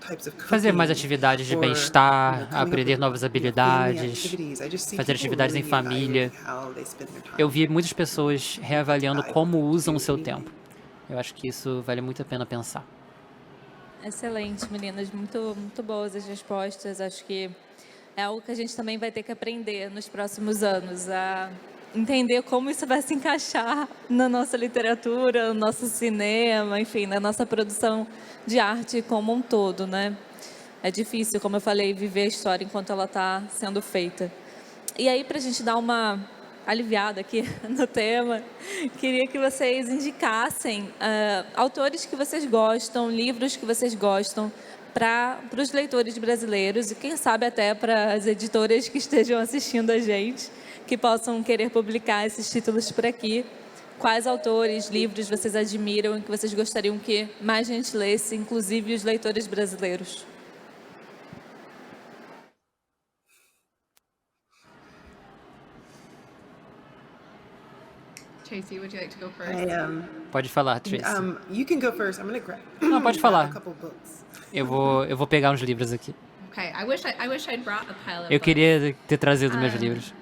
types of fazer mais cooking, atividades de or, you bem-estar, know, coming up aprender with, novas family habilidades, activities. I just see fazer people atividades em really família. evaluating how they spend their time. Eu vi muitas pessoas reavaliando como usam o seu Anyway. tempo. Eu acho que isso vale muito a pena pensar. Excelente, meninas. Muito, muito boas as respostas. Acho que é algo que a gente também vai ter que aprender nos próximos anos, a entender como isso vai se encaixar na nossa literatura, no nosso cinema, enfim, na nossa produção de arte como um todo, né? É difícil, como eu falei, viver a história enquanto ela está sendo feita. E aí, para a gente dar uma aliviada aqui no tema, queria que vocês indicassem autores que vocês gostam, livros que vocês gostam para os leitores brasileiros e quem sabe até para as editoras que estejam assistindo a gente, que possam querer publicar esses títulos por aqui. Quais autores, livros vocês admiram e que vocês gostariam que mais gente lesse, inclusive os leitores brasileiros? Tracy, would you like to go first? Pode falar, Tracy. You can go first. I'm gonna grab. Não, pode grab falar. a couple books. Eu vou pegar uns livros aqui. Okay, I wish I'd brought a pile of Eu books. queria ter trazido meus livros.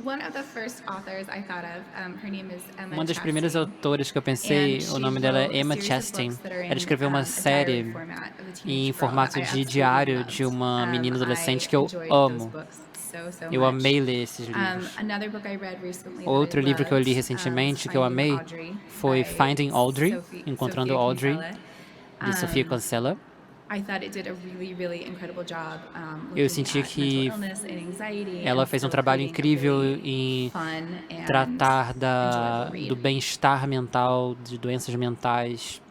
One of the first authors I thought of, her name is Emma Uma das primeiras Chastain. autoras que eu pensei, And o she nome dela wrote é a Emma series of Chastain. books that are in, Ela escreveu uma a série diary format of a teenage em girl formato that I de absolutely diário loved. de uma menina adolescente que eu I enjoyed amo. those books so Eu much. amei ler esses livros. Another book I read recently that Outro I livro que eu li loved, recentemente que eu Finding amei Audrey, foi by Finding Audrey, Sophie Encontrando Audrey, Kinsella. de Sofia Kinsella. I thought it did a really incredible job. Eu looking senti at que mental illness and anxiety ela and fez um still trabalho creating a incrível really em fun and tratar enjoyable read. do bem-estar mental, de doenças mentais,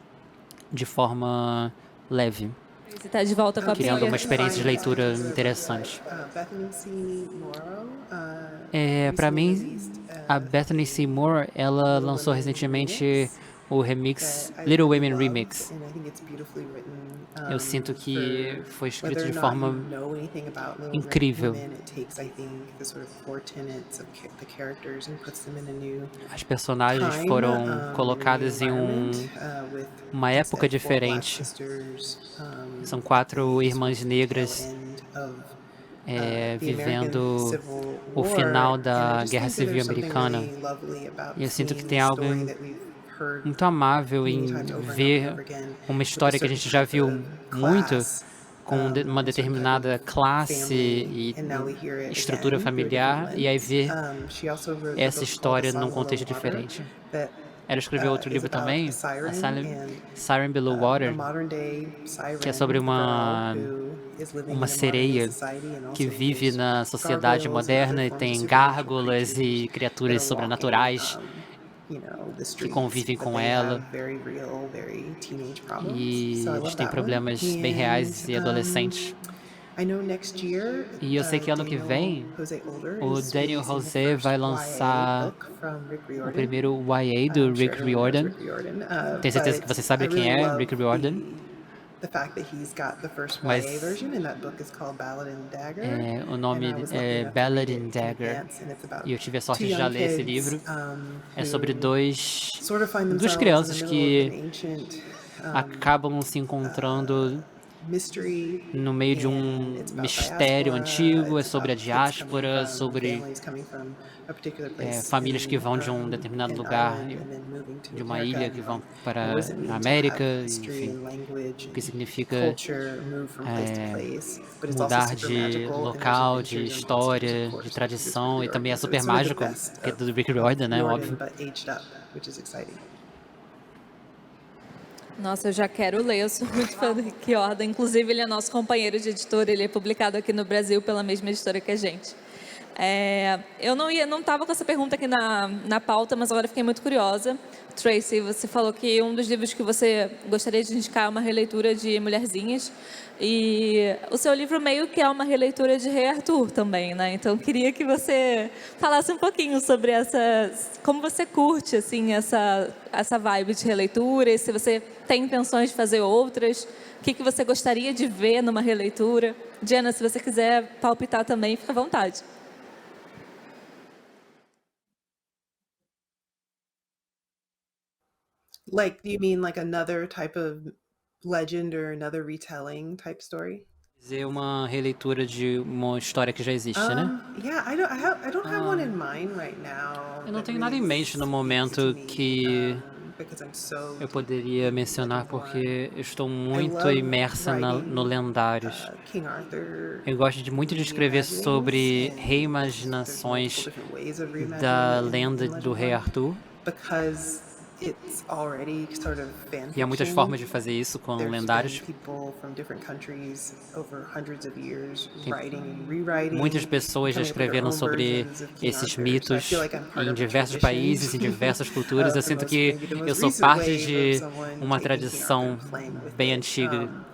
de forma leve, Você está de volta com a criando Bia. uma experiência de leitura interessante. Bethany C. Morrow. Para mim, released, a Bethany C. Moore, ela lançou recentemente o remix Little Women Remix. And I think it's beautifully written, Eu sinto que for foi escrito whether de or not forma you know anything about Little incrível. Women, it takes, I think, the sort of core tenets of the characters and puts them in a new As personagens time, foram in a new colocadas em environment, with uma these, época 4 Black diferente. sisters, São 4 irmãs tail negras end of, é, the American vivendo Civil o War, final and I da just Guerra think that Civil there's something Americana. really lovely about E eu sinto que seeing tem the algo story that we've heard muito amável em many times over and ver over again, uma with a história que a certain gente já type viu of muito class, com uma a certain type determinada of classe family, e and now we hear it estrutura again through a familiar, different e aí lens. ver She also wrote a essa book história called A num Song contexto Below Water, diferente. that, Ela escreveu outro is livro about também, a siren, a and, Siren Below a Water, modern day siren que é sobre uma girl who is living in a uma modern sereia day society and que also vive there's na sociedade gargoyles and moderna other e forms tem of supernatural gárgulas creatures e that criaturas are sobrenaturais walking, the que streets, convivem but com they ela have very real, very teenage problems. e So I eles love têm that one. problemas bem reais e And, adolescentes. I know next year, E eu sei que ano que vem, Jose Older o is Daniel releasing the José first vai YA lançar book from Rick o Riordan. primeiro YA do I'm sure Rick everyone knows Riordan. Rick Riordan, Tenho certeza que but você sabe I quem really é love Rick Riordan. the fact that he's got the first Mas YA version, and that book is called Ballad and Dagger. o And nome I was lucky é enough to Ballad read it and in Dagger. advance, and it's about E eu tive a two sorte de já young ler esse kids, livro. É sobre who duas sort of find themselves in crianças the middle que of an ancient acabam se encontrando mystery, no meio de and it's about mistério antigo. É it's sobre a about kids coming diáspora, from sobre families coming from a particular place famílias que in, vão de determinado in lugar, Ireland and then moving to de uma America, ilha and que vão like, para what does it mean a to América, have history enfim, and language o que and significa culture move from place to place, but it's also mudar super de magical, and there's local, de adventures and monsters, história, of course, de because it's tradição, Rick e também é Riordan. So super it's sort of the mágico, best porque é do Rick Riordan, né? Riordan, Óbvio. but aged up, which is exciting. Nossa, eu já quero ler, eu sou muito fã do Rick Riordan. Inclusive, ele é nosso companheiro de editora, ele é publicado aqui no Brasil pela mesma editora que a gente. Eu não estava com essa pergunta aqui na pauta, mas agora fiquei muito curiosa. Tracy, você falou que um dos livros que você gostaria de indicar é uma releitura de Mulherzinhas. E o seu livro meio que é uma releitura de Rei Arthur também, né? Então, queria que você falasse um pouquinho sobre como você curte, assim, essa vibe de releitura, e se você tem intenções de fazer outras, o que você gostaria de ver numa releitura. Jenna, se você quiser palpitar também, fica à vontade. Like, do you mean like another type of legend or another retelling type story? Dizer uma releitura de uma história que já existe, né? Yeah, I don't have one in mind right now. Eu não that tenho nada em really mente no speaks momento to me, que because I'm so eu poderia mencionar, porque eu estou I muito love imersa no writing, Lendários. King Arthur. Eu gosto muito de escrever sobre reimaginações da lenda do Rei Arthur. Because it's already sort of fan E há muitas fiction. formas de fazer isso com There's lendários. been people from different countries over hundreds of years writing and rewriting, Muitas pessoas já coming up with their escreveram own sobre versions of King esses Arthur. So I mitos feel like I'm part em of a diversos tradition. países, em diversas culturas. Eu sinto que Maybe the most eu sou recent parte wave de of someone uma taking King tradição Arthur and playing with bem it. antiga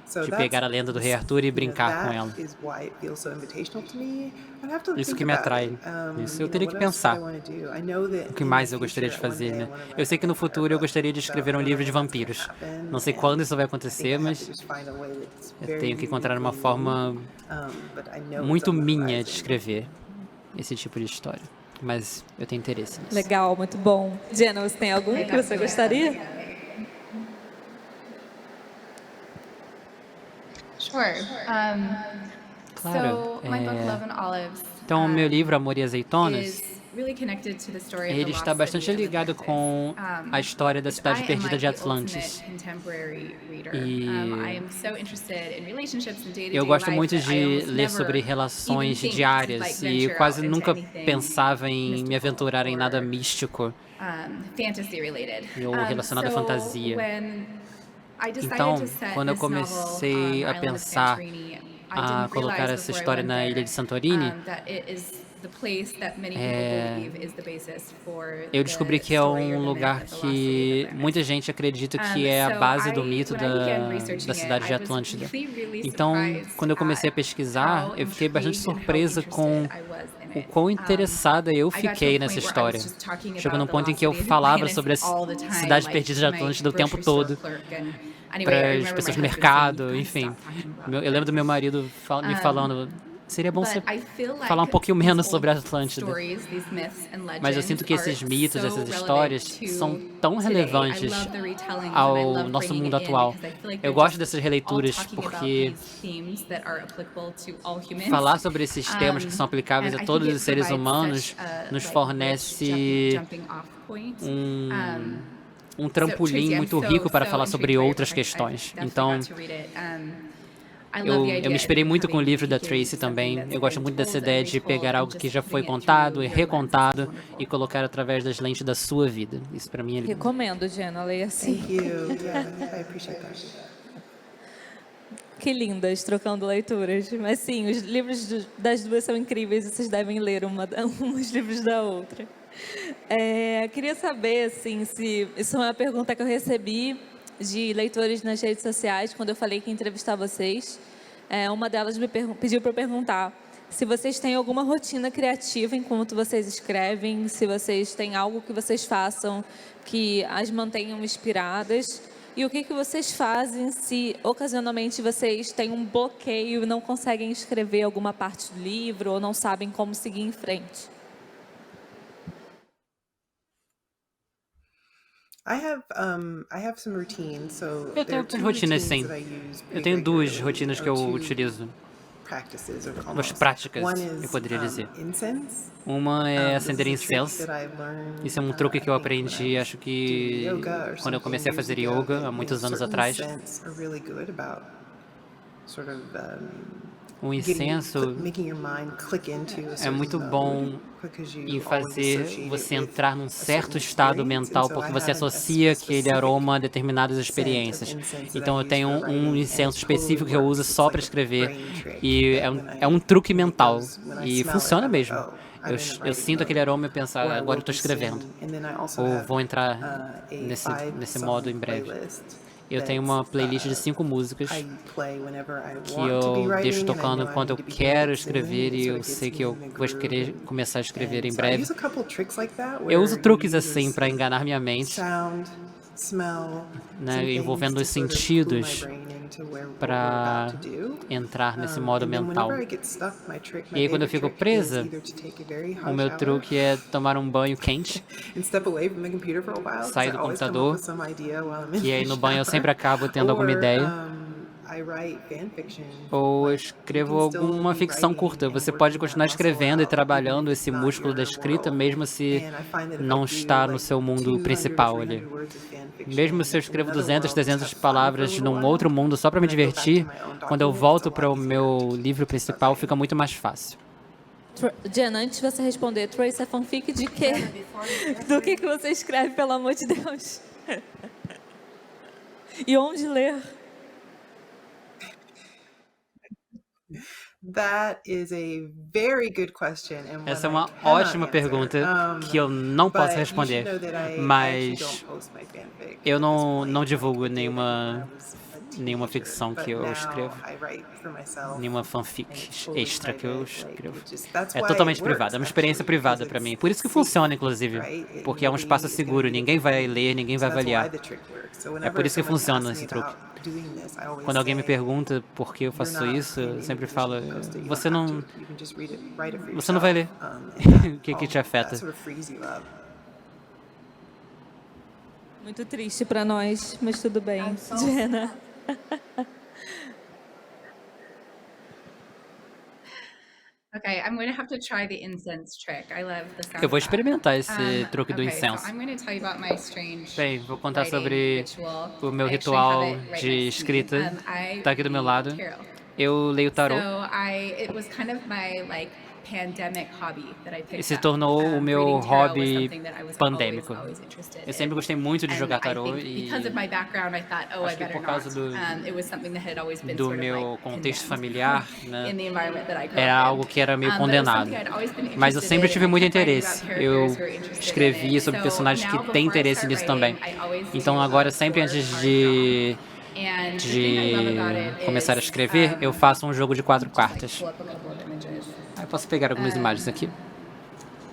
So de that's- pegar a lenda do Rei Arthur e brincar com ela. that is why it feels so invitational to me. I'd have to Isso think que me about atrai. it. Isso eu You teria know, que what else do I pensar. wanna do? I know that O que in mais the eu gostaria de future, one fazer, day I né? wanna write Eu sei que no a vampire futuro eu book. gostaria de So escrever um I don't livro de know when that's vampiros. gonna happen, Não sei and quando isso vai I think I acontecer, have to mas just find a way that's eu very tenho que encontrar uma uniquely forma me. But I know it's muito on the minha de horizon. escrever esse tipo de história. Mas eu tenho interesse nisso. Legal, muito bom. Jenna, você tem algum que você gostaria? Sure. Claro, So my book Love and Olives Então, o meu livro Amor e Azeitonas, is really connected to the story of the ele lost está bastante city of ligado Atlantis. com a história da cidade I am perdida like de the Atlantis. ultimate contemporary reader. E I am so interested in relationships and day-to-day Eu gosto life muito that I de almost ler never sobre even relações think to, diárias like, e eu venture quase out into nunca anything pensava em me mystical aventurar em nada or, místico. fantasy related. Ou relacionado à so fantasia. when I decided Então, to set quando eu this comecei novel on a the island of pensar Santorini, I a didn't colocar realize essa before I história went na there, ilha de Santorini, that it is the place that many people believe is the basis for eu descobri the que é story or um the myth lugar of the lost city of que Atlantis. muita gente acredita que é a So base do mito when I began researching da cidade de it, I was Atlântida. really Então, surprised quando eu comecei a at pesquisar, how eu fiquei bastante intrigued and how surpresa com interested I was in o it. quão interessada eu I got to a fiquei point nessa where I was história. just talking Chegou num about the ponto em lost que eu city of falava Atlantis sobre a all the time, cidade like, perdida de to my Atlântida o tempo grocery store todo clerk, and anyway, I para as remember pessoas my no husband saying, mercado, "You gotta enfim. stop talking about Eu lembro do meu marido me falando, seria bom você But I feel like falar um pouquinho these menos old sobre a Atlântida. stories, these myths and Mas eu sinto que legends esses are mitos, so essas relevant histórias to são tão today. relevantes I love the retellings and I ao love nosso bringing mundo it in atual. because I feel like Eu they're gosto just dessas all releituras talking about porque these themes that are applicable to all humans. falar sobre esses temas que são aplicáveis And a I todos think os it seres provides humanos such a, nos like, fornece rich jumping off point. um trampolim Tracy, I'm muito so, rico para so falar sobre intrigued by your outras book. I questões. definitely Então, got to read it. I love the eu idea me inspirei of muito com o having livro da taken Tracy também. something that's Eu gosto been muito dessa told ideia and de retold pegar and algo just que já foi putting it contado through e your lens. recontado It's wonderful. e colocar através das lentes da sua vida. Isso para mim é Recomendo, Jenna, leia assim. Thank you. Yeah, I appreciate that. Que lindas, trocando leituras. Mas sim, os livros das duas são incríveis e vocês devem ler uns livros da outra. Queria saber, assim, se... Isso é uma pergunta que eu recebi de leitores nas redes sociais, quando eu falei que ia entrevistar vocês. Uma delas pediu para eu perguntar se vocês têm alguma rotina criativa enquanto vocês escrevem, se vocês têm algo que vocês façam que as mantenham inspiradas, e o que vocês fazem se ocasionalmente vocês têm um bloqueio e não conseguem escrever alguma parte do livro ou não sabem como seguir em frente. I have some routines, so Eu there are tenho two rotinas, routines sim. that I use Eu pretty tenho duas regularly, rotinas que or eu two utilizo. practices, or Duas almost. práticas, One eu is poderia dizer. incense. Uma é This is acender a trick incenso. that I've learned, Isso é um truque que eu I think, when I aprendi, was acho que doing yoga or quando eu comecei a something fazer years ago, yoga, há muitos anos certain atrás. scents are really good about sort of O incenso making your mind click into a é certain muito mode, bom because you em always fazer associate você it with entrar num a certo certain estado experience, mental, and so porque I você have associa aquele specific aroma a determinadas scent of experiências. incense that Então I eu use tenho for writing, um and incenso it específico totally que eu uso works. It's só like para a escrever, brain trick e that when é um truque when it mental, goes, when I e smell funciona it, I'm like, mesmo. oh, I'm in a Eu writing sinto aquele mode. aroma e penso, Or I agora eu will estou be escrevendo. singing, and then I also Ou have vou entrar a nesse 5-song modo em breve. playlist Eu tenho uma playlist de 5 músicas I play whenever I que want to be eu writing, deixo and I tocando know I enquanto eu need to be quero doing it escrever, soon, e so eu it gets sei me que eu in the vou groove. começar a escrever em So I breve. use a couple tricks like that, Eu where uso you truques use assim para enganar minha mente, sound, smell, né, some things envolvendo to os sort of clue sentidos my brain into what we're para about to do. entrar nesse modo And then mental. whenever I get stuck, my E aí quando eu favorite fico trick is presa, either to take a very o hot meu shower truque é tomar um banho quente, and step away from the computer for a while, 'cause sair I do always come up computador, with some idea while I'm in e aí the no banho eu shower. sempre acabo tendo alguma ideia. I write fan fiction. Ou eu Like, you escrevo can still alguma be ficção writing curta. and Você working pode that continuar muscle escrevendo e out, trabalhando even if esse it's not músculo da your escrita, world. mesmo se And I find that if não I está do, no like, seu mundo 200 or principal 300 ali. words of fan fiction Mesmo se eu in escrevo another 200, world, 300 just have fun for a palavras little num while, outro mundo só para me when I go back to divertir, my own quando eu document, volto it's a para o lot meu easier. livro principal, fica muito mais fácil. Jenna, antes de você responder, Trace, é fanfic de quê? Do que você escreve, pelo amor de Deus? E onde ler? That is a very good question, and one Essa é I uma cannot ótima answer. pergunta que eu não But posso you should responder, know that I actually mas don't post my fanfic eu at this não point. divulgo I did when I nenhuma was a nenhuma teenager, ficção but que eu now escrevo, I write for myself, nenhuma and fanfic it's totally extra que eu private, like, escrevo. it just- that's É why totalmente it works, privada, é uma experiência actually, because privada para mim. it's Por isso que safe, funciona, inclusive, right? It- porque é um nobody espaço is gonna seguro, be ninguém able to vai read. ler, ninguém So vai that's why avaliar. the trick works. So É whenever por isso que someone funciona asks me esse truque. about doing this, I always Quando alguém me say, pergunta por que eu "You're faço not isso, in eu any sempre position falo, to post it. You você don't não, have to. You can just write it for você não vai ler. yourself, O que que te afeta? that sort of frees you up. Muito triste para nós, mas tudo bem. Jenna. Okay, I'm going to have to try the incense trick. I love the sound Eu vou of that. experimentar esse truque do Okay, so incenso. I'm going to tell you about my strange Bem, vou contar writing sobre ritual. o meu I actually ritual have it right de next to me. escrita. I Tá aqui do meu read lado. tarot. Eu leio tarô. So it was kind of my like pandemic hobby that I picked E se up. tornou o meu Reading tarot was hobby something that I was pandêmico. always interested Eu sempre in. gostei muito de And jogar I tarô think e because of my background, I thought, oh, I acho que better por causa not. do- It was something that had always been do sort of meu like contexto condemned familiar, né? in the environment that I grew Era up in. algo que era meio But it was condenado. something I'd always been Mas eu interested sempre in, tive and I muito kept writing interesse. about Eu characters who were interested in escrevia it. sobre So personagens now, que têm before I interesse start nisso também. writing, I always Então do agora, a sempre core antes card de draw. And the thing I love about it começar a is, escrever, eu faço um jogo de 4 just, like, cartas. pull up a couple of images. Aí eu posso pegar algumas imagens aqui.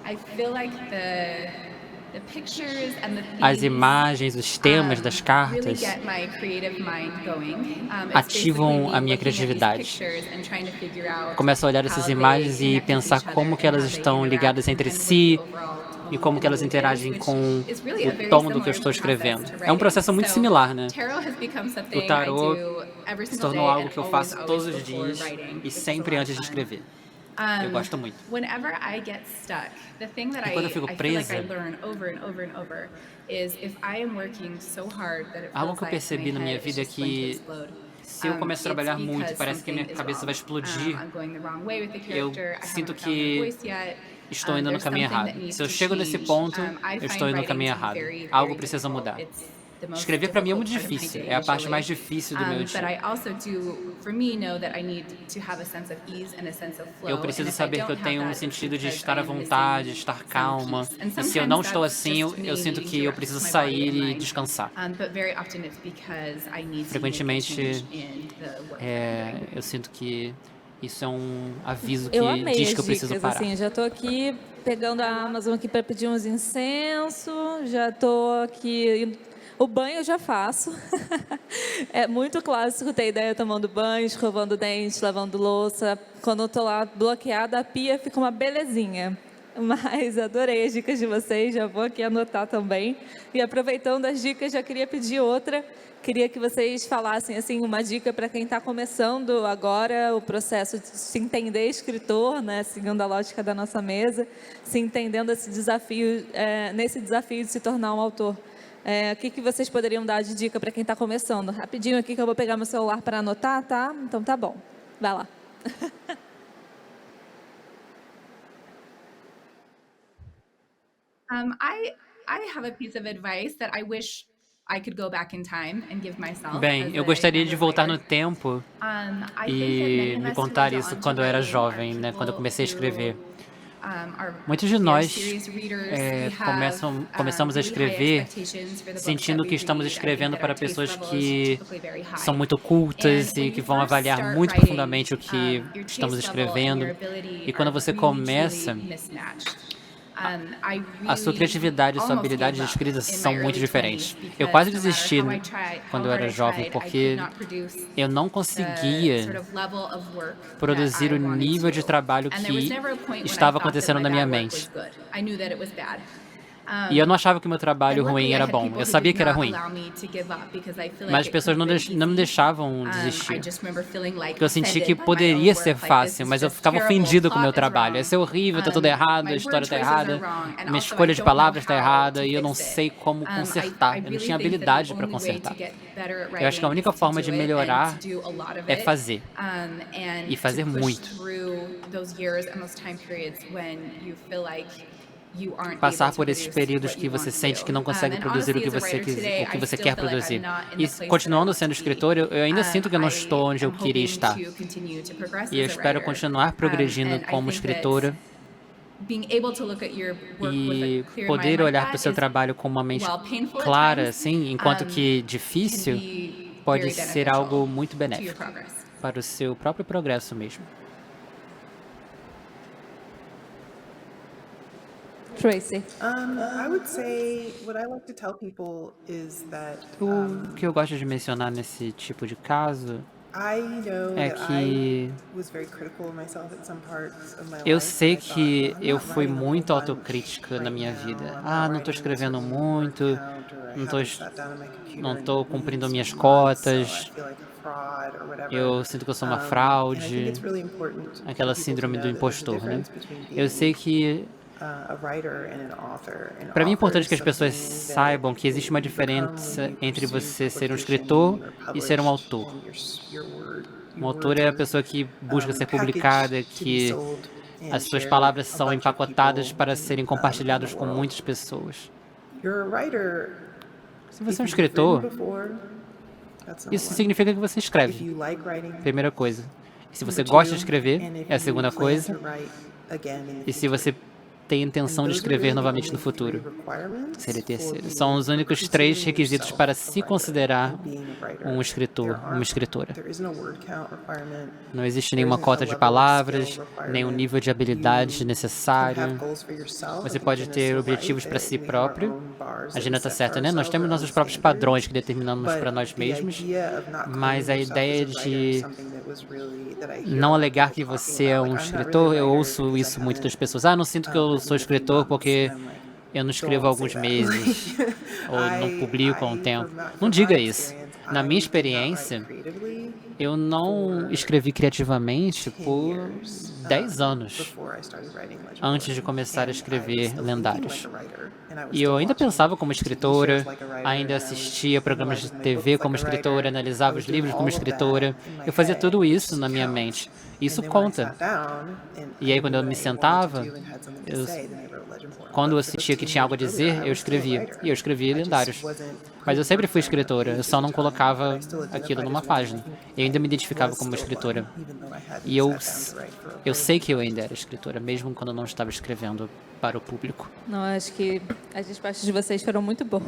I feel like the pictures and the As themes, imagens, os temas das really cartas get my creative mind going. It's ativam basically me a minha looking at these criatividade. pictures and trying to figure out Começo a olhar essas how they imagens e connect with pensar each como other que elas and how they estão interact ligadas entre and what si the overall e como que elas tone interagem is, com which is really a o very tom do que eu similar estou escrevendo. process to É um processo writing. muito So, similar, né? Tarot has become something O tarô I do every se single tornou day algo and que eu always, faço always todos os before dias writing, e which is a sempre lot antes of de fun. escrever. Eu gosto muito. Whenever I get stuck, the thing that E quando eu fico I feel like presa, I learn over and over and over is if I am working so hard that it algo feels que eu like percebi my na minha head is vida é just going to que explode. se eu começo a trabalhar It's muito, because parece que minha something is cabeça wrong. vai explodir. I'm going the wrong way with the Eu character. I sinto haven't found my que voice yet. estou indo no There's caminho something that errado. needs Se eu to chego nesse change. ponto, I eu find estou indo no writing caminho to be errado. very, Algo very precisa difficult. mudar. the most Escrever para mim é muito difficult part of my difícil. day, É a parte usually. mais difícil do meu But dia. I also do, for me, know that I need to have a sense of ease and a sense of flow. Eu preciso And if I saber que eu don't have tenho um that, it's sentido de because estar I à am missing vontade, estar some calma. peace. And E se eu não sometimes estou that's assim, just eu me sinto needing que to eu rest preciso my body sair and e mind. descansar. But very often it's because I need to make a Frequentemente, change in the work that I'm doing. eu sinto que isso é um aviso Eu que amei diz as que eu preciso dicas, parar. assim, já tô aqui pegando a Amazon aqui para pedir uns incensos, já tô aqui, o banho eu já faço. É muito clássico ter ideia tomando banho, escovando dentes, lavando louça. Quando eu tô lá bloqueada, a pia fica uma belezinha. Mas adorei as dicas de vocês, já vou aqui anotar também. E aproveitando as dicas, já queria pedir outra. Queria que vocês falassem assim uma dica para quem está começando agora o processo de se entender escritor, né, seguindo a lógica da nossa mesa, se entendendo esse desafio, nesse desafio de se tornar um autor. O que vocês poderiam dar de dica para quem está começando? Rapidinho aqui que eu vou pegar meu celular para anotar, tá? Então tá bom. Vai lá. I have a piece of advice that I wish I could go back in time and give myself. Bem, as eu a gostaria de younger voltar no writer. tempo I think that many e of me us contar who are isso drawn quando to eu era writing jovem, are né? Quando eu comecei a people escrever. who, are Muitos de very nós serious readers. é, We have, começamos a really high escrever expectations for the books sentindo that que we estamos read. I think escrevendo that para our taste pessoas level is que typically very high. são muito cultas And when e que you vão first avaliar start muito writing, profundamente o que your estamos taste level and escrevendo. your ability E quando are você really, começa, truly mismatched. I a sua really criatividade e sua almost habilidade de gave up escrita in são my muito early diferentes. 20s Eu quase because no desisti matter how I tried, quando how eu hard era I jovem, tried, I porque could not produce eu não the conseguia sort of level of work that produzir I o wanted nível de to. trabalho And there was que never a point when I estava thought that acontecendo my na minha bad work mente. was good. I knew that it was bad. E eu não achava que o meu trabalho And ruim luckily, I era had bom. people Eu who sabia did que era not ruim. allow me to give up because I feel like Mas as it pessoas could've been não me easy. deixavam I desistir. just remember feeling like Porque eu senti offended que by my poderia own ser work, like, this fácil, is mas eu just ficava terrible, ofendido com o plot meu is trabalho. wrong. Isso é horrível, tá tudo errado, a My história word tá choices are errada, wrong, and minha also I escolha de don't know palavras tá how errada to e eu não fix it. sei como I consertar. Eu não really tinha think that habilidade the para only way to consertar. get better at Eu acho que a writing única is to forma do de it and melhorar to do a lot of é it, fazer. and E fazer to push muito. through those years and those time periods when you feel like you aren't Passar able to por esses produce períodos what que you você want to sente do. que não consegue And produzir o honestly, que as a você, writer today, o que I você still quer feel like produzir. I'm not in E the place that I continuando want sendo to be. escritor, eu ainda sinto que eu não estou onde eu I am queria hoping estar. to continue to progress E eu as a espero writer. continuar progredindo And I como think that escritora being able to look at your work with e a clear poder mind like olhar that para o seu is, trabalho com uma mente while painful at clara, times, assim, enquanto que can difícil, be pode very ser beneficial algo muito to your benéfico progress. para o seu próprio progresso mesmo. Tracy. I would say what I like to tell people is that O que eu gosto de mencionar nesse tipo de caso I know é that que I was very critical of myself at some parts of my eu life. sei I thought, que "I'm eu not fui writing a muito whole bunch autocrítica na right minha now. vida. I'm not Não tô writing escrevendo this word muito, count, or I não tô, haven't sat down on my computer não in tô cumprindo weeks minhas or months, so I cotas, feel like a fraud or whatever." eu sinto que eu sou uma And I think fraude, it's really important for aquela people to síndrome know do that there's a impostor, né? difference between Eu being sei que a writer and an author. An para mim é author importante is que as pessoas something that saibam que existe uma you become when diferença you entre pursue você ser um publication escritor or e ser um published, autor. and your Um autor é a pessoa que busca ser publicada, que as suas palavras são empacotadas para serem compartilhadas com muitas pessoas. Se você é um escritor, isso significa que você escreve, primeira coisa. E se você gosta de escrever, é a segunda coisa. E se você tem intenção de escrever novamente no futuro, seria a terceira. São os únicos 3 requisitos para se considerar um escritor, uma escritora. Não existe nenhuma cota de palavras, nenhum nível de habilidade necessário. Você pode ter objetivos para si próprio. A Gina está certa, né? Nós temos nossos próprios padrões que determinamos para nós mesmos, mas a ideia de não alegar que você é um escritor, eu ouço isso muito das pessoas. Ah, não sinto que eu sou escritor porque eu não escrevo há alguns meses, ou não publico há um tempo. Não diga isso. Na minha experiência, eu não escrevi criativamente por 10 anos antes de começar a escrever lendários. E eu ainda pensava como escritora, ainda assistia programas de TV como escritora, analisava os livros como escritora. Eu fazia tudo isso na minha mente. Isso conta. E aí, quando eu me sentava, quando eu sentia que tinha algo a dizer, eu escrevia. E eu escrevia lendários. Mas eu sempre fui escritora, eu só não colocava aquilo numa página. Eu ainda me identificava como uma escritora. E eu sei que eu ainda era escritora, mesmo quando eu não estava escrevendo para o público. Não, acho que as respostas de vocês foram muito boas.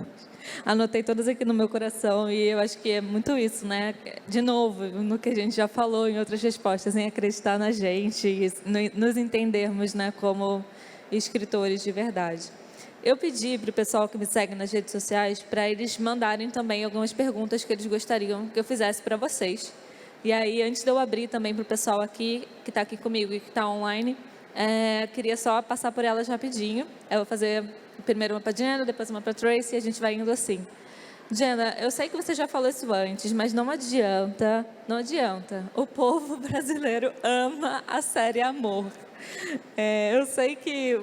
Anotei todas aqui no meu coração e eu acho que é muito isso, né? De novo, no que a gente já falou em outras respostas, em acreditar na gente e nos entendermos, né, como escritores de verdade. Eu pedi para o pessoal que me segue nas redes sociais para eles mandarem também algumas perguntas que eles gostariam que eu fizesse para vocês. E aí, antes de eu abrir também para o pessoal aqui, que está aqui comigo e que está online, queria só passar por elas rapidinho. Eu vou fazer primeiro uma para a Jenna, depois uma para a Tracy e a gente vai indo assim. Jenna, eu sei que você já falou isso antes, mas não adianta. O povo brasileiro ama a série Amor. Eu sei que,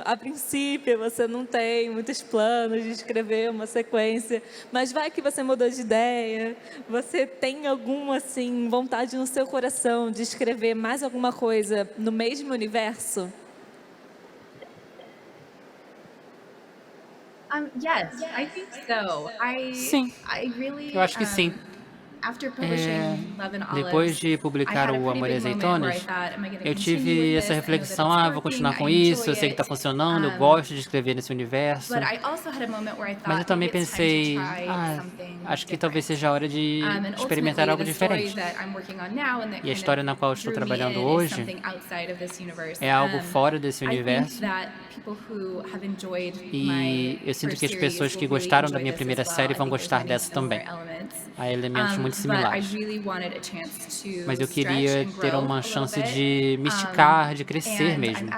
a princípio, você não tem muitos planos de escrever uma sequência, mas vai que você mudou de ideia, você tem alguma, assim, vontade no seu coração de escrever mais alguma coisa no mesmo universo? Yes, I think so. Sim, eu acho que sim. Depois de publicar O Amor e Azeitonas, eu tive essa reflexão, vou continuar com isso, eu sei que está funcionando, eu gosto de escrever nesse universo. Mas eu também pensei, acho que talvez seja a hora de experimentar algo diferente. E a história na qual eu estou trabalhando hoje é algo fora desse universo. E eu sinto que as pessoas que gostaram da minha primeira série vão gostar dessa também. Há elementos muito similares. Mas eu queria ter uma chance de me esticar, de crescer mesmo.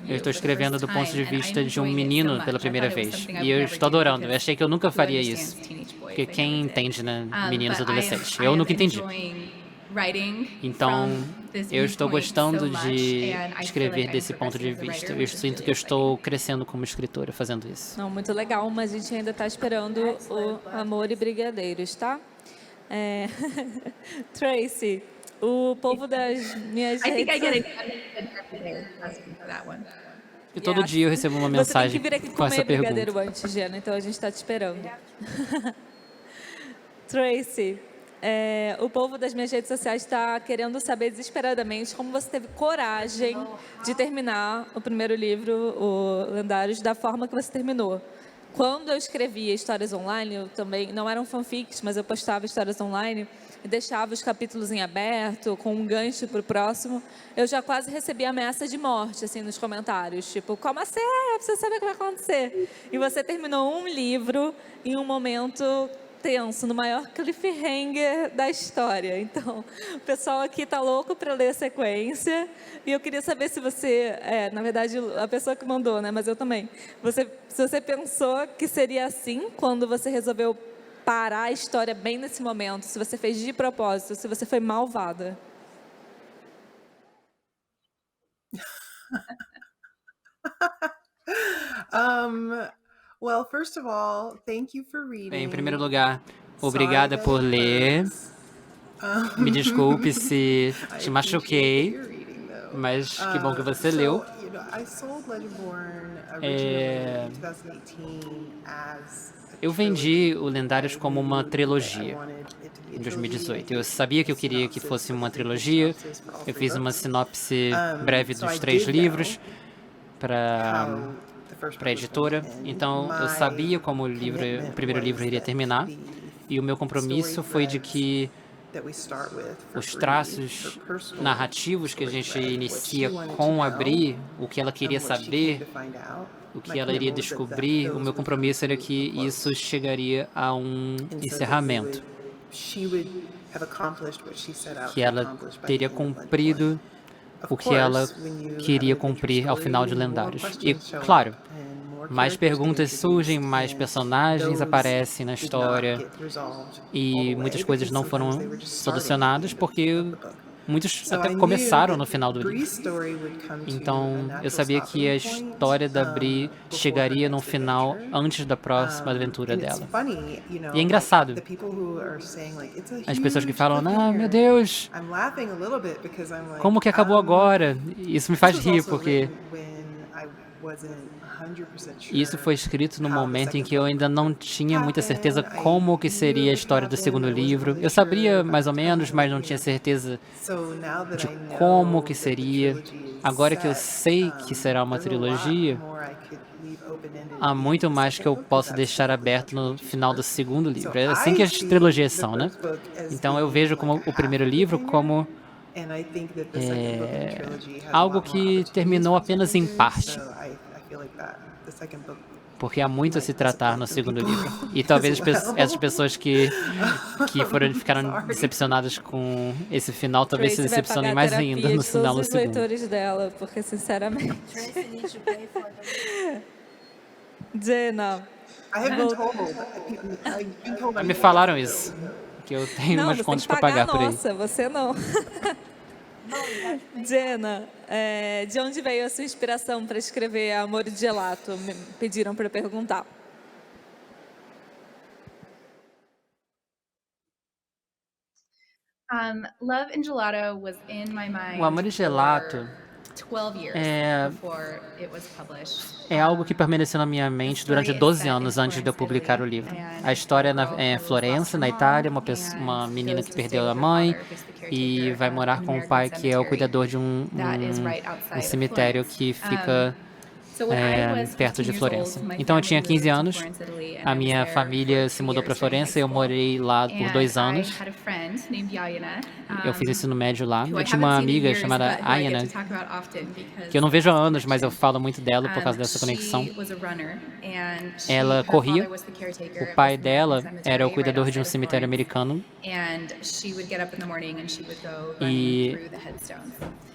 Eu estou escrevendo do ponto de vista de um menino pela primeira vez. E eu estou adorando. Eu achei que eu nunca faria isso. Porque quem entende, né? Meninos e adolescentes. Eu nunca entendi. Então, eu estou gostando de escrever desse ponto de vista. Eu sinto que eu estou crescendo como escritora fazendo isso. Não, muito legal, mas a gente ainda está esperando o Amor e Brigadeiros, tá? Tracy, o povo das minhas redes... E todo dia eu recebo uma mensagem com essa pergunta. Você tem que vir aqui comer brigadeiro antes, Jenna, então a gente está te esperando. Tracy... o povo das minhas redes sociais está querendo saber desesperadamente como você teve coragem de terminar o primeiro livro, o Lendários, da forma que você terminou. Quando eu escrevia histórias online, eu também, não eram fanfics, mas eu postava histórias online e deixava os capítulos em aberto, com um gancho para o próximo, eu já quase recebia ameaça de morte, assim, nos comentários. Tipo, como assim? Você sabe o que vai acontecer. E você terminou um livro em um momento tenso, no maior cliffhanger da história. Então, o pessoal aqui tá louco para ler a sequência. E eu queria saber se você, na verdade, a pessoa que mandou, né? Mas eu também. Se você pensou que seria assim quando você resolveu parar a história bem nesse momento, se você fez de propósito, se você foi malvada. Well, first of all, thank you for reading. Bem, em primeiro lugar, obrigada por ler. Me desculpe se te machuquei, mas que bom que você leu. Eu vendi o Lendários como uma trilogia em 2018. Eu sabia que eu queria que fosse uma trilogia. Eu fiz uma sinopse breve dos 3 livros para a editora, então eu sabia como o primeiro livro iria terminar, e o meu compromisso foi de que os traços narrativos que a gente inicia com Abrir, o que ela queria saber, o que ela iria descobrir, o meu compromisso era que isso chegaria a um encerramento, que ela teria cumprido o que ela queria cumprir ao final de Lendários. E, claro, mais perguntas surgem, mais personagens aparecem na história e muitas coisas não foram solucionadas porque Muitos So até I knew começaram no that final do Bree's livro. story would come to a Então, eu natural sabia que a stopping point, história da Bree before her chegaria no next final adventure. antes da próxima aventura And it's dela. funny, E é like, engraçado. the people who are saying, like, it's a As pessoas que huge falam, ah, meu cliffhanger. Deus, I'm laughing a little bit because I'm like, como que acabou agora? Isso me faz this was rir, also porque written when I wasn't 100% isso foi sure escrito no how the momento em second que eu book ainda não would tinha muita certeza happen. I como que knew seria a it would história do happen, segundo but I wasn't livro. really Eu sure sabia about mais the ou menos, timing, mas não you tinha know. certeza So now that de I know como que that the seria. trilogy is Agora que eu set, sei que será uma there's a lot trilogia, more I could leave open-ended há at the end muito of the mais que eu second book, 'cause posso that's deixar typically how aberto no trilogies final do work. segundo So livro. É assim I que as see trilogias the são, né? first book as Então eu being vejo like como a o primeiro half livro cliffhanger, como and I think that the second book in the trilogy has a algo lot more que opportunities terminou for apenas em cliffhangers, parte, so I feel like that the second book porque há muito a se might tratar no disappoint some segundo people livro. E as talvez essas well. pessoas que ficaram Sorry. decepcionadas com esse final, talvez se Tracy vai decepcionem pagar a mais ainda terapia no de final todos do os segundo. leitores dela, porque, sinceramente... Tracy needs to pay for the Jenna, I have been told. I've been told I'm Me gonna falaram get isso, que eu tenho não, umas você tem contas que pra pagar pagar a por aí. nossa, você não. Jenna, de onde veio a sua inspiração para escrever Amor e Gelato? Me pediram para perguntar. Love and Gelato was in my mind O Amor e Gelato for 12 years before it was published. é algo que permaneceu na minha mente durante 12 anos antes de eu publicar o livro. A história é em Florença, na Itália, uma menina que perdeu a mãe e vai morar com o pai, que é o cuidador de um cemitério que fica perto de Florença. Então eu tinha 15 anos, a minha família se mudou para Florença e eu morei lá por 2 anos. Eu fiz ensino médio lá. Eu tinha uma amiga chamada Ayana, que eu não vejo há anos, mas eu falo muito dela por causa dessa conexão. Ela corria. O pai dela era o cuidador de um cemitério americano. E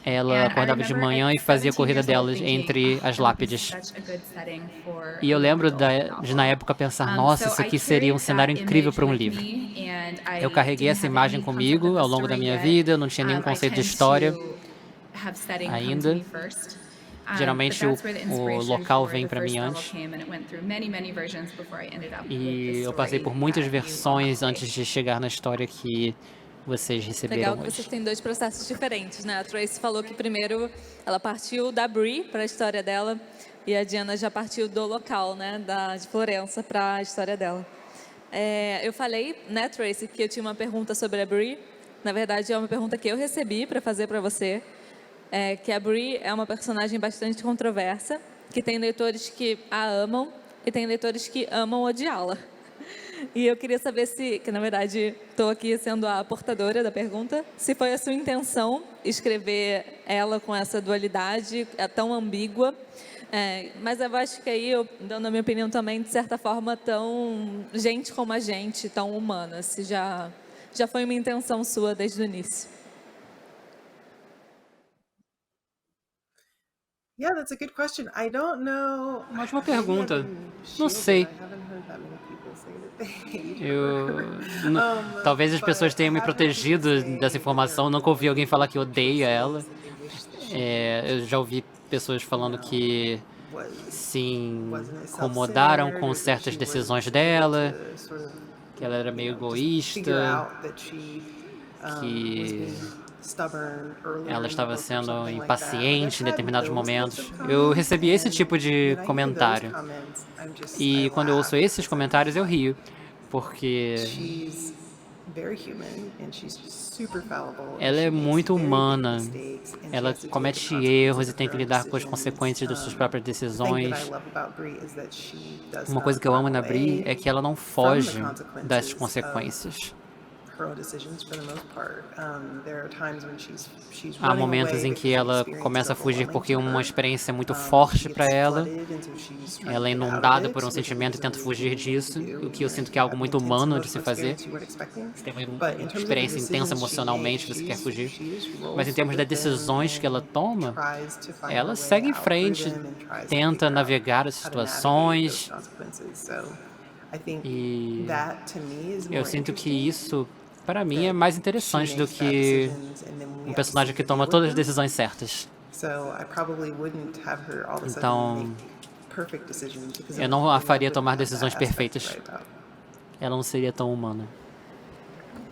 ela acordava de manhã e fazia a corrida delas entre as lápides. E eu lembro de na época pensar, nossa, isso aqui seria um cenário incrível para um livro. Eu carreguei essa imagem comigo ao longo da minha vida, eu não tinha nenhum conceito de história ainda. Geralmente o local vem para mim antes. E eu passei por muitas versões antes de chegar na história que vocês receberam Legal que hoje. vocês têm 2 processos diferentes, né? A Tracy falou que primeiro ela partiu da Bree para a história dela e a Diana já partiu do local, né, de Florença para a história dela. Eu falei, né, Tracy, que eu tinha uma pergunta sobre a Bree. Na verdade, é uma pergunta que eu recebi para fazer para você, que a Bree é uma personagem bastante controversa, que tem leitores que a amam e tem leitores que amam odiá-la. E eu queria saber que na verdade, estou aqui sendo a portadora da pergunta, se foi a sua intenção escrever ela com essa dualidade tão ambígua, mas eu acho que aí, dando a minha opinião também, de certa forma, tão gente como a gente, tão humana, se já foi uma intenção sua desde o início. Yeah, that's a good question. I don't know. Uma ótima pergunta. Não sei. Talvez as pessoas tenham me protegido dessa informação. Nunca ouvi alguém falar que odeia ela. Eu já ouvi pessoas falando que se incomodaram com certas decisões dela, que ela era meio egoísta, que ela estava sendo impaciente em determinados momentos. Eu recebi esse tipo de comentário. E quando eu ouço esses comentários, eu rio, porque ela é muito humana. Ela comete erros e tem que lidar com as consequências das suas próprias decisões. Uma coisa que eu amo na Bree é que ela não foge das consequências. Há momentos em que ela começa a fugir porque uma experiência é muito forte para ela. Ela é inundada por um sentimento e tenta fugir disso, o que eu sinto que é algo muito humano de se fazer. Você tem uma experiência intensa emocionalmente, você quer fugir. Mas em termos das decisões que ela toma, ela segue em frente, tenta navegar as situações. E eu sinto que isso para mim é mais interessante do que um personagem que toma todas as decisões certas. Então, eu não a faria tomar decisões perfeitas. Ela não seria tão humana.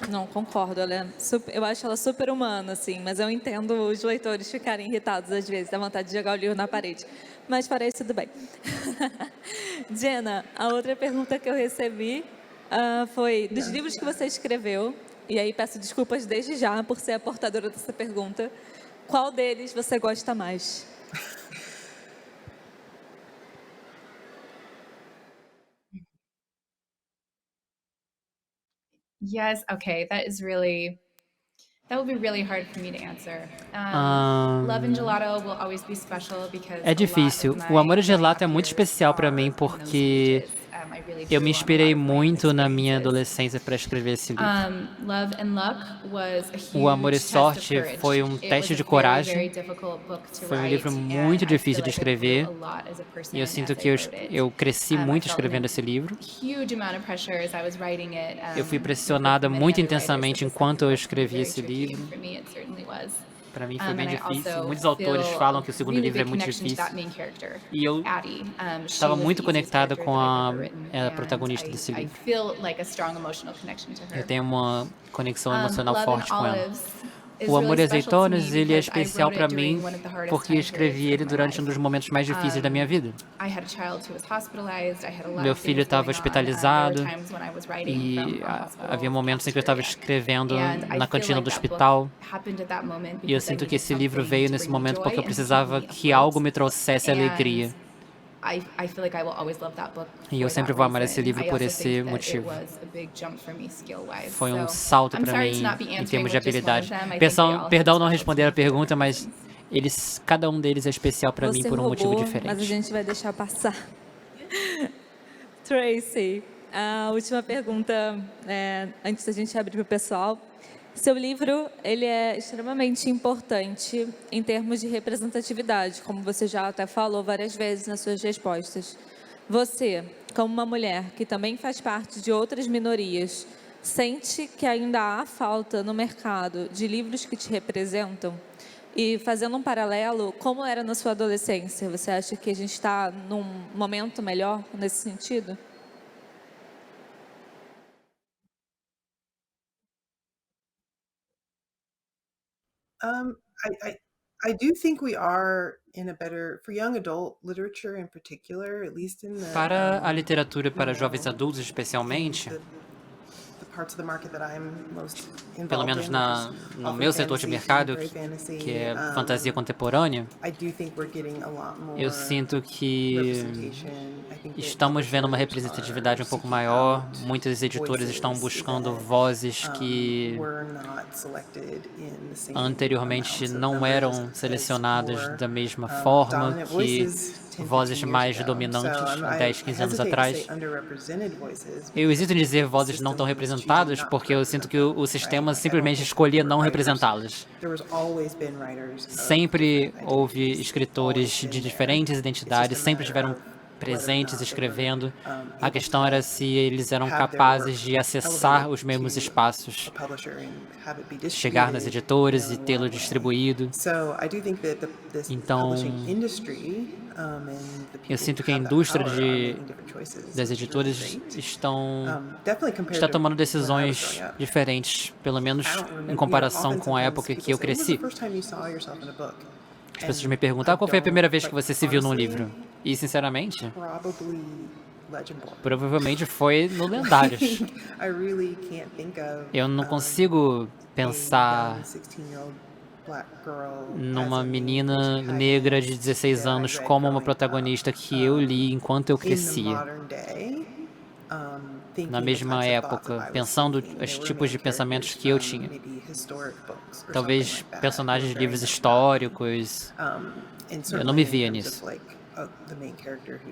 Não, concordo. Eu acho ela super humana, assim, mas eu entendo os leitores ficarem irritados às vezes, dá vontade de jogar o livro na parede. Mas farei isso tudo bem. Jenna, a outra pergunta que eu recebi foi dos livros que você escreveu, e aí peço desculpas desde já por ser a portadora dessa pergunta, qual deles você gosta mais? Yes, okay, that would be really hard for me to answer. Love and Gelato will always be special because É difícil. O Amor e Gelato é muito especial para mim porque eu me inspirei muito na minha adolescência para escrever esse livro. Love and Luck was a huge O Amor e test of Sorte courage. foi um It teste was de a coragem. very difficult book to Foi um write, livro and muito I difícil feel de like I escrever. grew a lot as a person E eu as sinto I que wrote it. eu cresci I muito felt escrevendo an esse livro. huge amount of pressure as I was writing it. Eu fui with pressionada many muito other writers intensamente of the enquanto eu second book, escrevi very esse tricky. livro. For me, it certainly was. Para mim foi bem And I difícil. also Muitos autores feel falam que o segundo really livro é big muito connection to difícil. that main character, E eu Addie. She estava was the muito easiest conectada character com that I've a ever written, and protagonista I desse livro. feel like a strong emotional connection to her. Eu tenho uma conexão emocional Love forte and com ela. Olives is O Amor e really special to Azeitonas, me ele é because I especial wrote para it during mim one of the hardest porque time escrevi periods ele of my durante um life. dos momentos mais difíceis da minha vida. I had a child who was hospitalized. I had a lot Meu of filho things estava going on. hospitalizado There were times when I was writing e from hospital havia momentos em que eu estava cafeteria. escrevendo And I na feel cantina like do that book hospital. happened at that moment E eu because I sinto que needed esse livro something veio to nesse bring me momento porque eu joy and to precisava keep me que algo afloat. me trouxesse alegria. I feel like I will always love that book E eu for sempre that vou amar esse reason. livro I por also esse think that motivo. it was a big jump for me skill-wise. Foi um So, salto I'm para sorry to mim not be em answering termos de with just one of habilidade. them. I think they all have Perdão não special responder a to me for pergunta, mas reasons. cada um deles é especial para mim Você por um motivo roubou, diferente. mas a gente vai deixar passar. Tracy, a última pergunta, antes da gente abrir para o pessoal. Seu livro, ele é extremamente importante em termos de representatividade, como você já até falou várias vezes nas suas respostas. Você, como uma mulher que também faz parte de outras minorias, sente que ainda há falta no mercado de livros que te representam? E fazendo um paralelo, como era na sua adolescência? Você acha que a gente está num momento melhor nesse sentido? Um, I do think we are in a better for young adult literature in particular, at least in the Para a literatura para jovens adultos, especialmente, the parts of the market that I'm most pelo involved menos in, which is no often meu setor de fantasy, mercado, contemporary fantasy, que é fantasia contemporânea, I do think we're getting a lot more eu sinto que representation. I think that estamos vendo uma representatividade um pouco maior. Muitas editoras estão buscando vozes que were not selected in the same anteriormente amounts of não numbers eram as selecionadas more, da forma dominant que voices 10, vozes 15 mais years ago. dominantes So, 10, 15 anos hesitate to atrás. say underrepresented voices Eu hesito em dizer vozes não tão representadas porque eu sinto que o sistema simplesmente escolhia não representá-las. There was always been writers of Sempre different houve identities, escritores always been de there. diferentes It's identidades, just a sempre matter estiveram of presentes escrevendo. A able questão era se eles eram have their capazes work de acessar elevated os mesmos to espaços, a publisher and have it be chegar nas distributed editoras e in tê-lo one way. distribuído. So I do think that this Então, publishing industry, and the people eu sinto who que a have that indústria power are making different choices, das which is really editoras great. está Definitely compared to tomando when I was decisões growing up. diferentes, pelo menos I don't remember, em comparação often com a sometimes época que people eu say, "When was the cresci. first time you saw yourself in a book?" As pessoas And me perguntam, I qual foi a primeira don't, vez que but você se viu num honestly, livro? E, sinceramente, probably Legendborn. provavelmente foi no Lendários. I really can't think of Eu não consigo a pensar young 16-year-old black girl numa as a menina main negra de protagonist 16 that I anos read como uma growing protagonista up. que eu li enquanto eu In the crescia. modern day, thinking Na the mesma types of thoughts época, that I was pensando thinking, os they were tipos de main pensamentos characters que eu from tinha. maybe historic books or Talvez something like that, personagens de very livros much históricos. and Eu não me certainly in via terms nisso. of, like, the main character who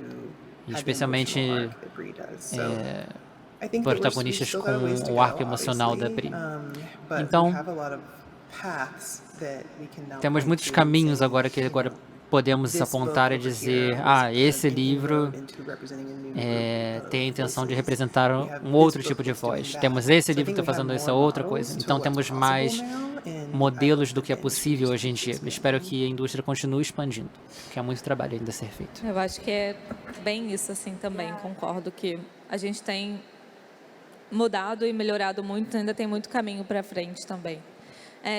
E had the especialmente emotional arc that Brie does. So, I think that protagonistas we've still got a ways to com o go, arco emocional da obviously, Brie. but Então, we have a lot of paths that we can now temos point muitos to caminhos saying, agora que agora podemos this book apontar e over dizer, here was ah, kind esse of livro inroad into representing a new group tem a of intenção de voices. representar We have um this outro book tipo de that's doing voz. that. Temos esse So I livro think que está we have fazendo essa more outra models coisa. to Então what's temos possible mais now, and I modelos hope do that que é the industry possível just hoje em keeps dia. Espero expanding. que a indústria continue expandindo, que há muito trabalho ainda a ser feito. Eu acho que é bem isso assim também, concordo que a gente tem mudado e melhorado muito, ainda tem muito caminho para frente também.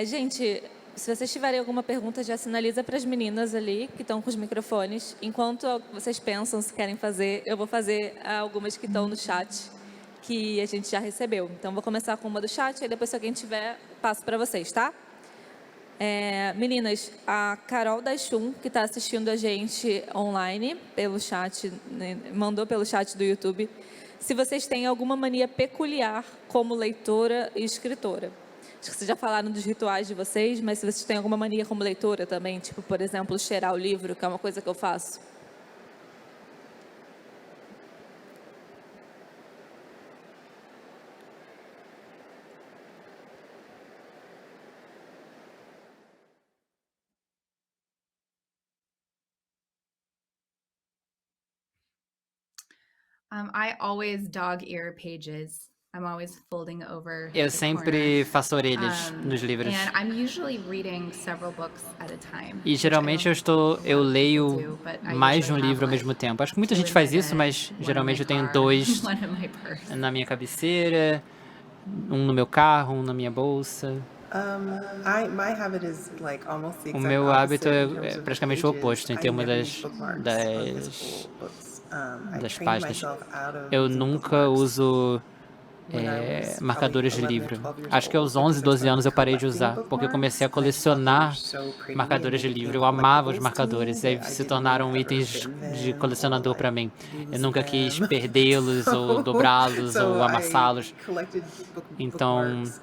Gente, se vocês tiverem alguma pergunta, já sinaliza para as meninas ali que estão com os microfones. Enquanto vocês pensam se querem fazer, eu vou fazer algumas que estão no chat, que a gente já recebeu. Então, vou começar com uma do chat, aí depois, se alguém tiver, passo para vocês, tá? Meninas, a Carol Dachum, que está assistindo a gente online pelo chat, né, mandou pelo chat do YouTube, se vocês têm alguma mania peculiar como leitora e escritora. Acho que vocês já falaram dos rituais de vocês, mas se vocês têm alguma mania como leitora também, tipo, por exemplo, cheirar o livro, que é uma coisa que eu faço. I always dog ear pages. I'm always folding over Eu the sempre corner. faço orelhas nos livros. And I'm usually reading several books at a time. E which I geralmente don't eu know if a lot of leio people do, but I mais de um usually livro ao have, mesmo like, tempo. Acho que muita two gente in faz my isso, bed, mas one in geralmente my eu tenho car, 2 one in my purse. na minha cabeceira, um no meu carro, um na minha bolsa. My habit is like almost the O exact meu hábito opposite é in terms of the praticamente o pages. oposto em I termos never use das bookmarks on physical books. I das trained páginas. myself out of Eu using nunca bookmarks uso when I was marcadores de probably 11 livro. or 12 years Acho que aos old, because 11, I 12 anos started eu parei de usar, collecting porque eu comecei a bookmarks, and I just thought they colecionar were so pretty, marcadores de and they livro. Eu became amava os collectibles to me marcadores, e aí that I se didn't tornaram wanna ever itens bin de them colecionador or, para like, mim. Eu lose nunca quis them. perdê-los ou dobrá-los So ou I amassá-los. collected Então, bookmarks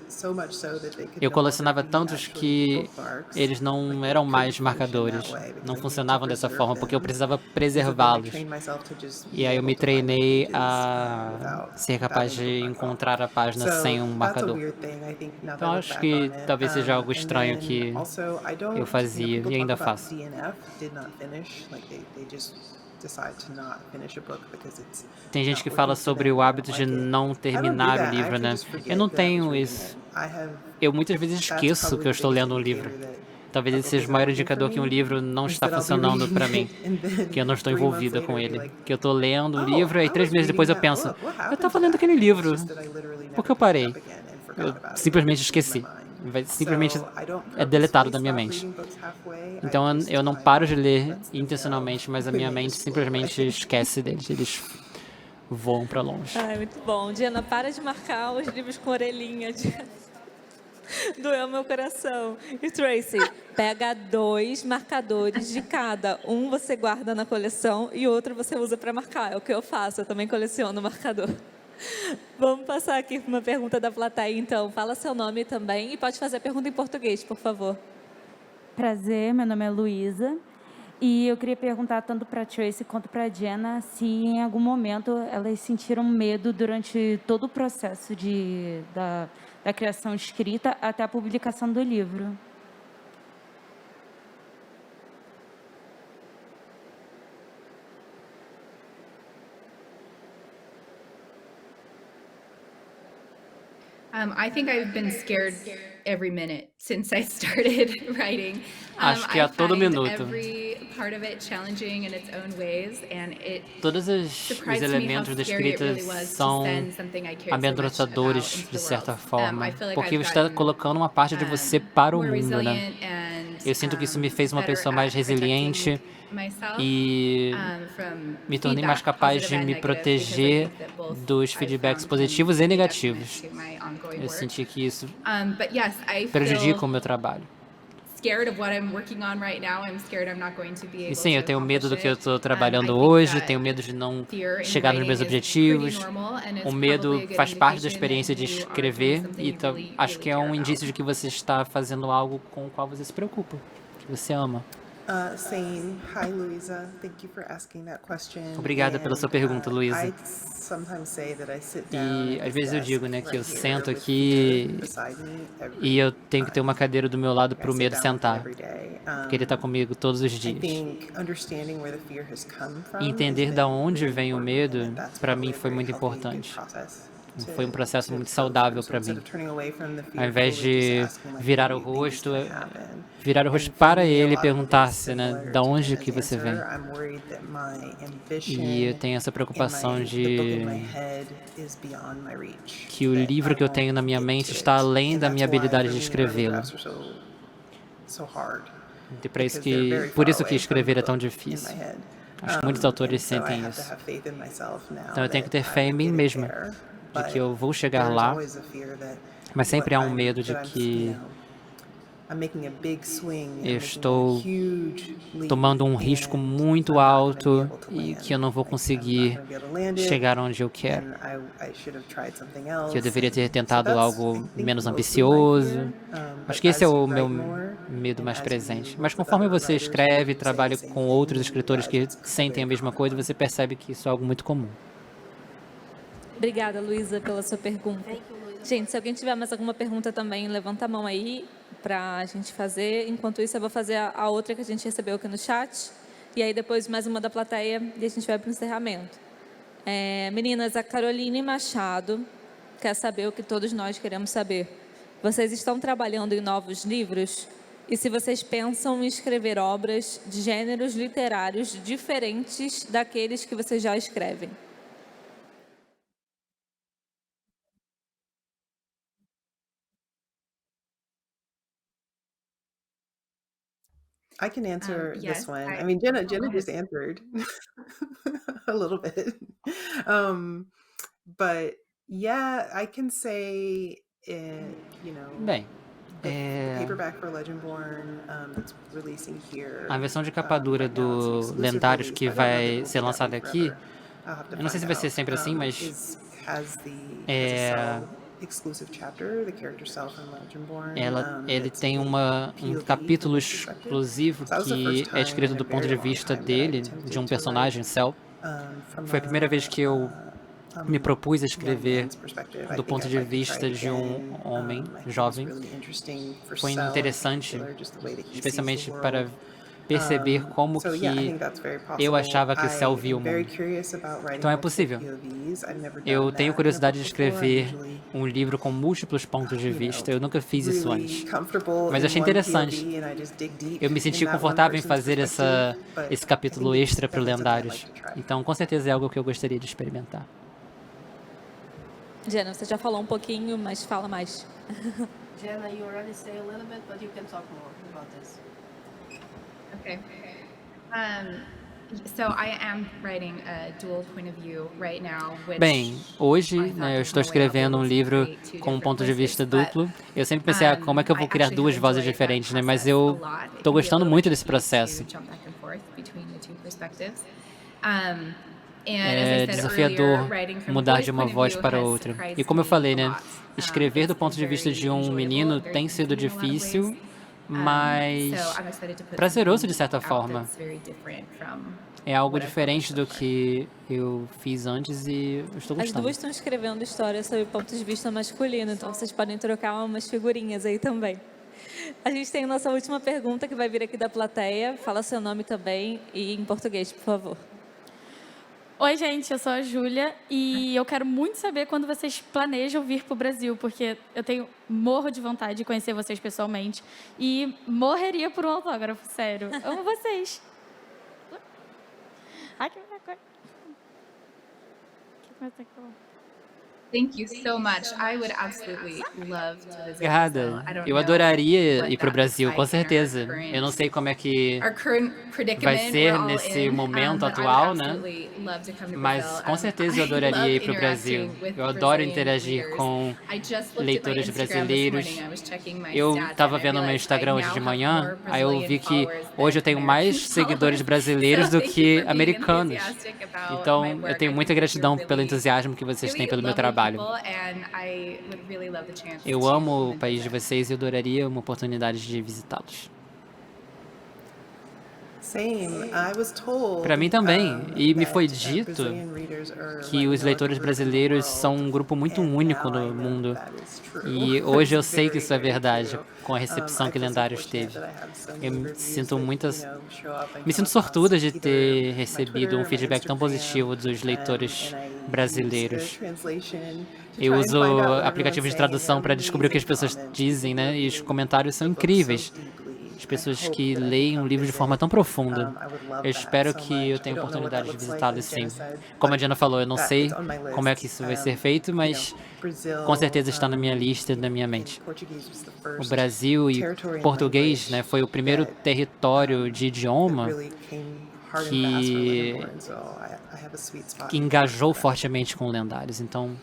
so much so that they could eu no longer colecionava be tantos actually que bookmarks. eles não Like, they eram couldn't mais function marcadores, that way because não I needed to funcionavam dessa preserve forma, porque eu them. precisava So then I preservá-los. trained myself to just E be aí eu able me to find the treinei pages a without ser capaz any de bookmark at all. encontrar a página sem um So that's a marcador. weird thing, I think, now that Então I look acho back que on it. talvez seja algo And estranho then que also I don't, eu fazia people e ainda talk about faço. DNF, did not finish, like they just decide to not finish a book because it's Tem gente not que fala working for sobre them, o they hábito don't de like it. não I don't do terminar o that, I livro, actually né? just forget Eu não that I was tenho reading isso. it. I have, Eu muitas vezes that's esqueço probably que eu the estou biggest lendo um livro. indicator that Talvez a esse book seja is o maior not working for indicador que um me, livro não is está that I'll be funcionando reading para it mim, and then que eu não estou 3 months envolvida later com be ele. like, Que eu estou lendo o oh, livro e I 3 was meses depois eu reading that penso, book, what eu happened estava to lendo that? aquele livro, It's just that I literally por que eu never picked it parei? up again and forgot Eu about it. simplesmente It was in esqueci. my mind. Simplesmente So I don't é deletado da purposely minha stop mente. reading books halfway. I Então just eu não kind paro de of ler let them intencionalmente, go mas a and minha they mente just float away. simplesmente esquece deles. Eles voam para longe. Ai, muito bom. Diana, para de marcar os livros com orelhinha. Doeu meu coração. E Tracy, pega 2 marcadores de cada. Um você guarda na coleção e outro você usa para marcar. É o que eu faço, eu também coleciono marcador. Vamos passar aqui para uma pergunta da plateia, então. Fala seu nome também e pode fazer a pergunta em português, por favor. Prazer, meu nome é Luísa. E eu queria perguntar tanto para a Tracy quanto para a Jenna se em algum momento elas sentiram medo durante todo o processo da criação escrita até a publicação do livro. I think I've been scared every minute since I started writing. Acho que a I todo find minuto. every part of it challenging in its own ways, and it Todos os surprised me how elementos da scary it escrita really was to são send something I cared so much about amedrontadores, into de the certa world. forma, I feel like porque I've você está gotten, colocando uma parte de você para o more mundo, né? resilient and, Eu sinto que isso me fez uma better pessoa mais at protecting resiliente myself, e from me tornei feedback, mais capaz de positive and me negative, proteger because I think that both dos I've feedbacks found positivos e can be negativos. detriment to my ongoing Eu work. senti que isso But yes, I prejudica o feel meu trabalho. scared of what I'm working on right now. I'm scared I'm not going to be able E sim, eu to tenho medo do que eu accomplish estou it. I trabalhando think hoje, that tenho medo de não fear in chegar nos meus writing is pretty objetivos. normal, and it's O medo probably a good faz parte da indication experiência that de you are doing escrever something e you really, acho que é really um care indício about. de que você está fazendo algo com o qual você se preocupa, que você ama. Saying, hi, Louisa. Thank you for asking that question. Obrigada pela sua pergunta, Luísa. I sometimes say that I sit down E at às the vezes eu desk digo, né, que eu right here sento with aqui fear beside me e every eu tenho que ter uma time. cadeira do meu lado para o I sit medo down with him sentar, every day. porque ele está comigo todos os I dias. think understanding where the fear has come from E has entender been da onde really vem o important, and medo, that's para probably mim, a foi very muito healthy, good importante. process Foi um processo to muito go saudável through. para So instead mim. of turning away from the fear, Ao invés fully just de asking, like, virar what o do you think is rosto, gonna happen? virar o And rosto for para me, a ele e lot of it is perguntar-se, né, similar da to onde Jenna's que você vem. answer. I'm worried that my ambition E eu tenho essa and preocupação the book in de my head is beyond my reach, que o that livro I que eu tenho na won't minha get mente to está it. além And da that's minha why, habilidade for de me, early escrevê-lo. drafts are so hard, E para isso because they're que, very por far isso que away from the escrever é tão book in difícil. my head. Acho que muitos And autores so I sentem have to isso. have faith in myself now Então eu tenho que that ter I fé em will mim get it mesma, there. de que But eu vou chegar there's lá, always a fear that mas sempre há um I'm medo de that I'm, que I'm making a big swing, eu I'm making a estou huge leap, tomando um risco and muito I'm not gonna be alto able to e land. que eu não vou I'm conseguir not gonna be able to land it, chegar onde eu quero. and I should have tried something Que eu else. deveria ter And so tentado that's, I algo think, menos mostly my ambicioso. fear. Acho But que esse é as o you meu write more, medo and mais as presente. you Mas work with conforme other você writers who escreve e say the trabalha same com thing, outros you escritores que realize it's sentem a very mesma coisa, common. você percebe que isso é algo muito comum. Obrigada, Luísa, pela sua pergunta. Gente, se alguém tiver mais alguma pergunta também, levanta a mão aí para a gente fazer. Enquanto isso, eu vou fazer a outra que a gente recebeu aqui no chat. E aí depois mais uma da plateia e a gente vai para o encerramento. Meninas, a Caroline Machado quer saber o que todos nós queremos saber. Vocês estão trabalhando em novos livros? E se vocês pensam em escrever obras de gêneros literários diferentes daqueles que vocês já escrevem? I can answer this Yes, one. I I mean, Jenna oh, go just ahead. answered a little bit. Um, but yeah, I can say, Bem, the paperback for Legendborn that's releasing here. a versão de capa dura Right now it's an do exclusive Lendários release. que I don't know that it vai will ser be that lançada way aqui, forever. I'll have to eu não sei se find vai ser out. sempre assim, mas Has a é, cell exclusive chapter, the character self in Legendborn. ele That's tem a um POV capítulo from his perspective. exclusivo So that was the que first é time escrito in a do ponto very de long vista time that I dele, de attempted um to personagem, write Cell. from Foi a primeira vez que eu me propus a young escrever man's perspective. I do think ponto I'd de like to try vista it de again. homem I think it was jovem. really interesting for Foi Cell in interessante, particular, just the way that he sees especialmente the para world. perceber como So yeah, I que think that's very eu possible. achava que o Cell I via o am very mundo. curious about writing Então é multiple possível. POVs. I've never Eu done tenho that in a curiosidade de book before. I'm escrever usually um livro com múltiplos pontos de vista. Eu nunca fiz isso really antes. comfortable Mas in achei one interessante. POV and I just dig deep Eu me in senti that one confortável em person's fazer perspective, but esse I capítulo think it's extra para o definitely something I'd Lendários. like to try. Então, com certeza é algo que eu gostaria de experimentar. Jenna, você já falou um pouquinho, mas fala mais. Jenna, you already say a little bit, but you can talk more about this. Okay. So I am writing a dual point of view right now, which Bem, hoje, né, eu estou escrevendo um livro com um ponto de vista duplo. Eu sempre pensei, como é que eu vou criar duas vozes diferentes, né? Mas eu estou gostando muito desse processo. É desafiador mudar de uma voz para outra. E como eu falei, né? Escrever do ponto de vista de um menino tem sido difícil, mas prazeroso de certa forma. É algo diferente do que eu fiz antes e eu estou As gostando. duas estão escrevendo histórias sob o ponto de vista masculino, então vocês podem trocar umas figurinhas aí também. A gente tem a nossa última pergunta que vai vir aqui da plateia. Fala seu nome também e em português, por favor. Oi, gente, eu sou a Júlia e eu quero muito saber quando vocês planejam vir para o Brasil, porque eu morro de vontade de conhecer vocês pessoalmente e morreria por um autógrafo, sério. Amo vocês. Ai, que vergonha. Thank you so much. I would absolutely love to visit Brazil. Obrigada. I don't Eu know adoraria what ir para o that Brasil, looks com like in our certeza. current- Eu não sei como é que our current predicament vai ser we're all nesse in, momento but I would atual, né? absolutely love to come to Mas Brazil. com certeza eu I adoraria love ir para o Brasil. interacting with Eu adoro Brazilian interagir readers. com I just looked at my leitores Instagram this brasileiros. morning. I was checking my Eu stats estava and I vendo meu realized Instagram I hoje now de have manhã, more aí eu Brazilian vi que followers hoje eu than tenho mais American seguidores followers. brasileiros So do thank you que for being americanos. enthusiastic about Então, my eu work. tenho I muita think gratidão you're pelo really, entusiasmo que vocês têm really pelo meu lovely trabalho. people, and I would really love the chance Eu to amo o visit. país de vocês e adoraria uma oportunidade de visitá-los. Para mim também. E me foi dito que os leitores brasileiros são um grupo muito único no mundo. E hoje eu sei que isso é verdade, com a recepção que Lendários teve. Eu me sinto sortuda de ter recebido um feedback tão positivo dos leitores brasileiros. Eu uso aplicativos de tradução para descobrir o que as pessoas dizem, né? E os comentários são incríveis. As pessoas que leem um livro de forma tão profunda. Eu espero que eu tenha a oportunidade de visitá-lo, sim. Como a Diana falou, eu não sei como é que isso vai ser feito, mas com certeza está na minha lista e na minha mente. O Brasil e português, né, foi o primeiro território de idioma que engajou fortemente com Lendários. Então,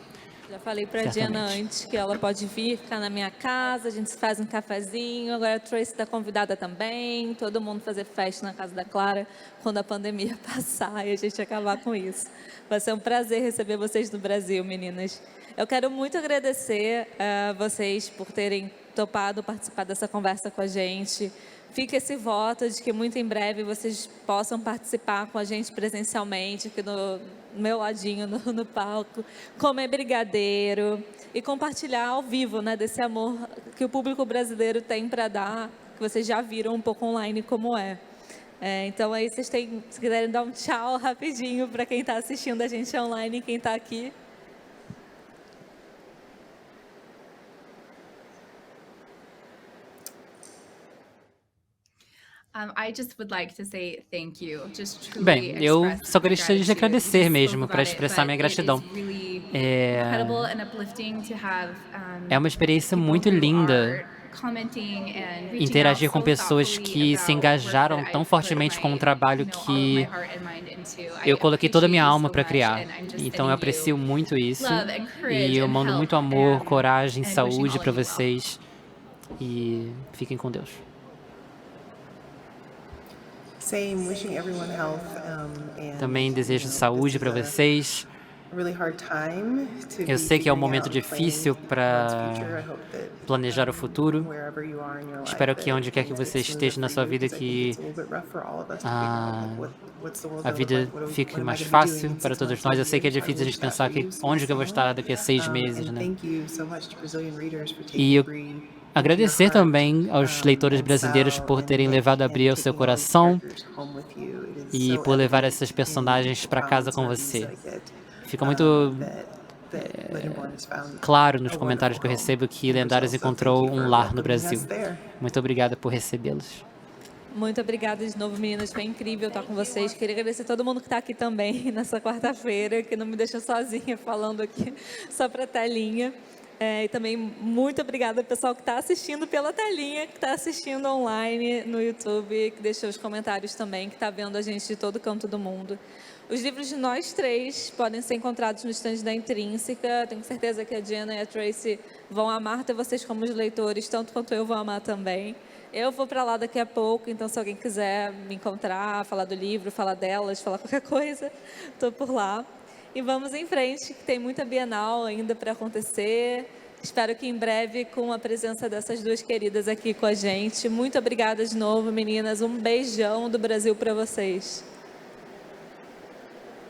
já falei para a Diana antes que ela pode vir ficar na minha casa, a gente faz um cafezinho. Agora a Tracy está convidada também, todo mundo fazer festa na casa da Clara quando a pandemia passar e a gente acabar com isso. Vai ser um prazer receber vocês no Brasil, meninas. Eu quero muito agradecer a vocês por terem topado participar dessa conversa com a gente. Fica esse voto de que muito em breve vocês possam participar com a gente presencialmente, aqui no meu ladinho no palco, comer brigadeiro e compartilhar ao vivo, né, desse amor que o público brasileiro tem para dar, que vocês já viram um pouco online como é. Então aí vocês têm, se quiserem dar um tchau rapidinho para quem está assistindo a gente online e quem está aqui. Bem, eu só gostaria de agradecer mesmo, para expressar minha gratidão. É uma experiência muito linda interagir com pessoas que se engajaram tão fortemente com um trabalho que eu coloquei toda a minha alma para criar. Então eu aprecio muito isso e eu mando muito amor, coragem, saúde para vocês e fiquem com Deus. Também desejo saúde para vocês. Eu sei que é um momento difícil para planejar o futuro. Espero que onde quer que você esteja na sua vida, que a vida fique mais fácil para todos nós. Eu sei que é difícil a gente pensar que onde que eu vou estar daqui a 6 meses, né? E eu agradecer também aos leitores brasileiros por terem levado a abrir o seu coração e por levar essas personagens para casa com você. Fica muito claro nos comentários que eu recebo que Lendários encontrou um lar no Brasil. Muito obrigada por recebê-los. Muito obrigada de novo, meninas. Foi incrível estar com vocês. Queria agradecer a todo mundo que está aqui também nessa quarta-feira, que não me deixou sozinha falando aqui só para a telinha. E também muito obrigada ao pessoal que está assistindo pela telinha, que está assistindo online no YouTube, que deixou os comentários também, que está vendo a gente de todo canto do mundo. Os livros de nós três podem ser encontrados no stand da Intrínseca. Tenho certeza que a Diana e a Tracy vão amar ter vocês como os leitores, tanto quanto eu vou amar também. Eu vou para lá daqui a pouco, então se alguém quiser me encontrar, falar do livro, falar delas, falar qualquer coisa, estou por lá. E vamos em frente, que tem muita Bienal ainda para acontecer. Espero que em breve, com a presença dessas duas queridas aqui com a gente. Muito obrigada de novo, meninas. Um beijão do Brasil para vocês.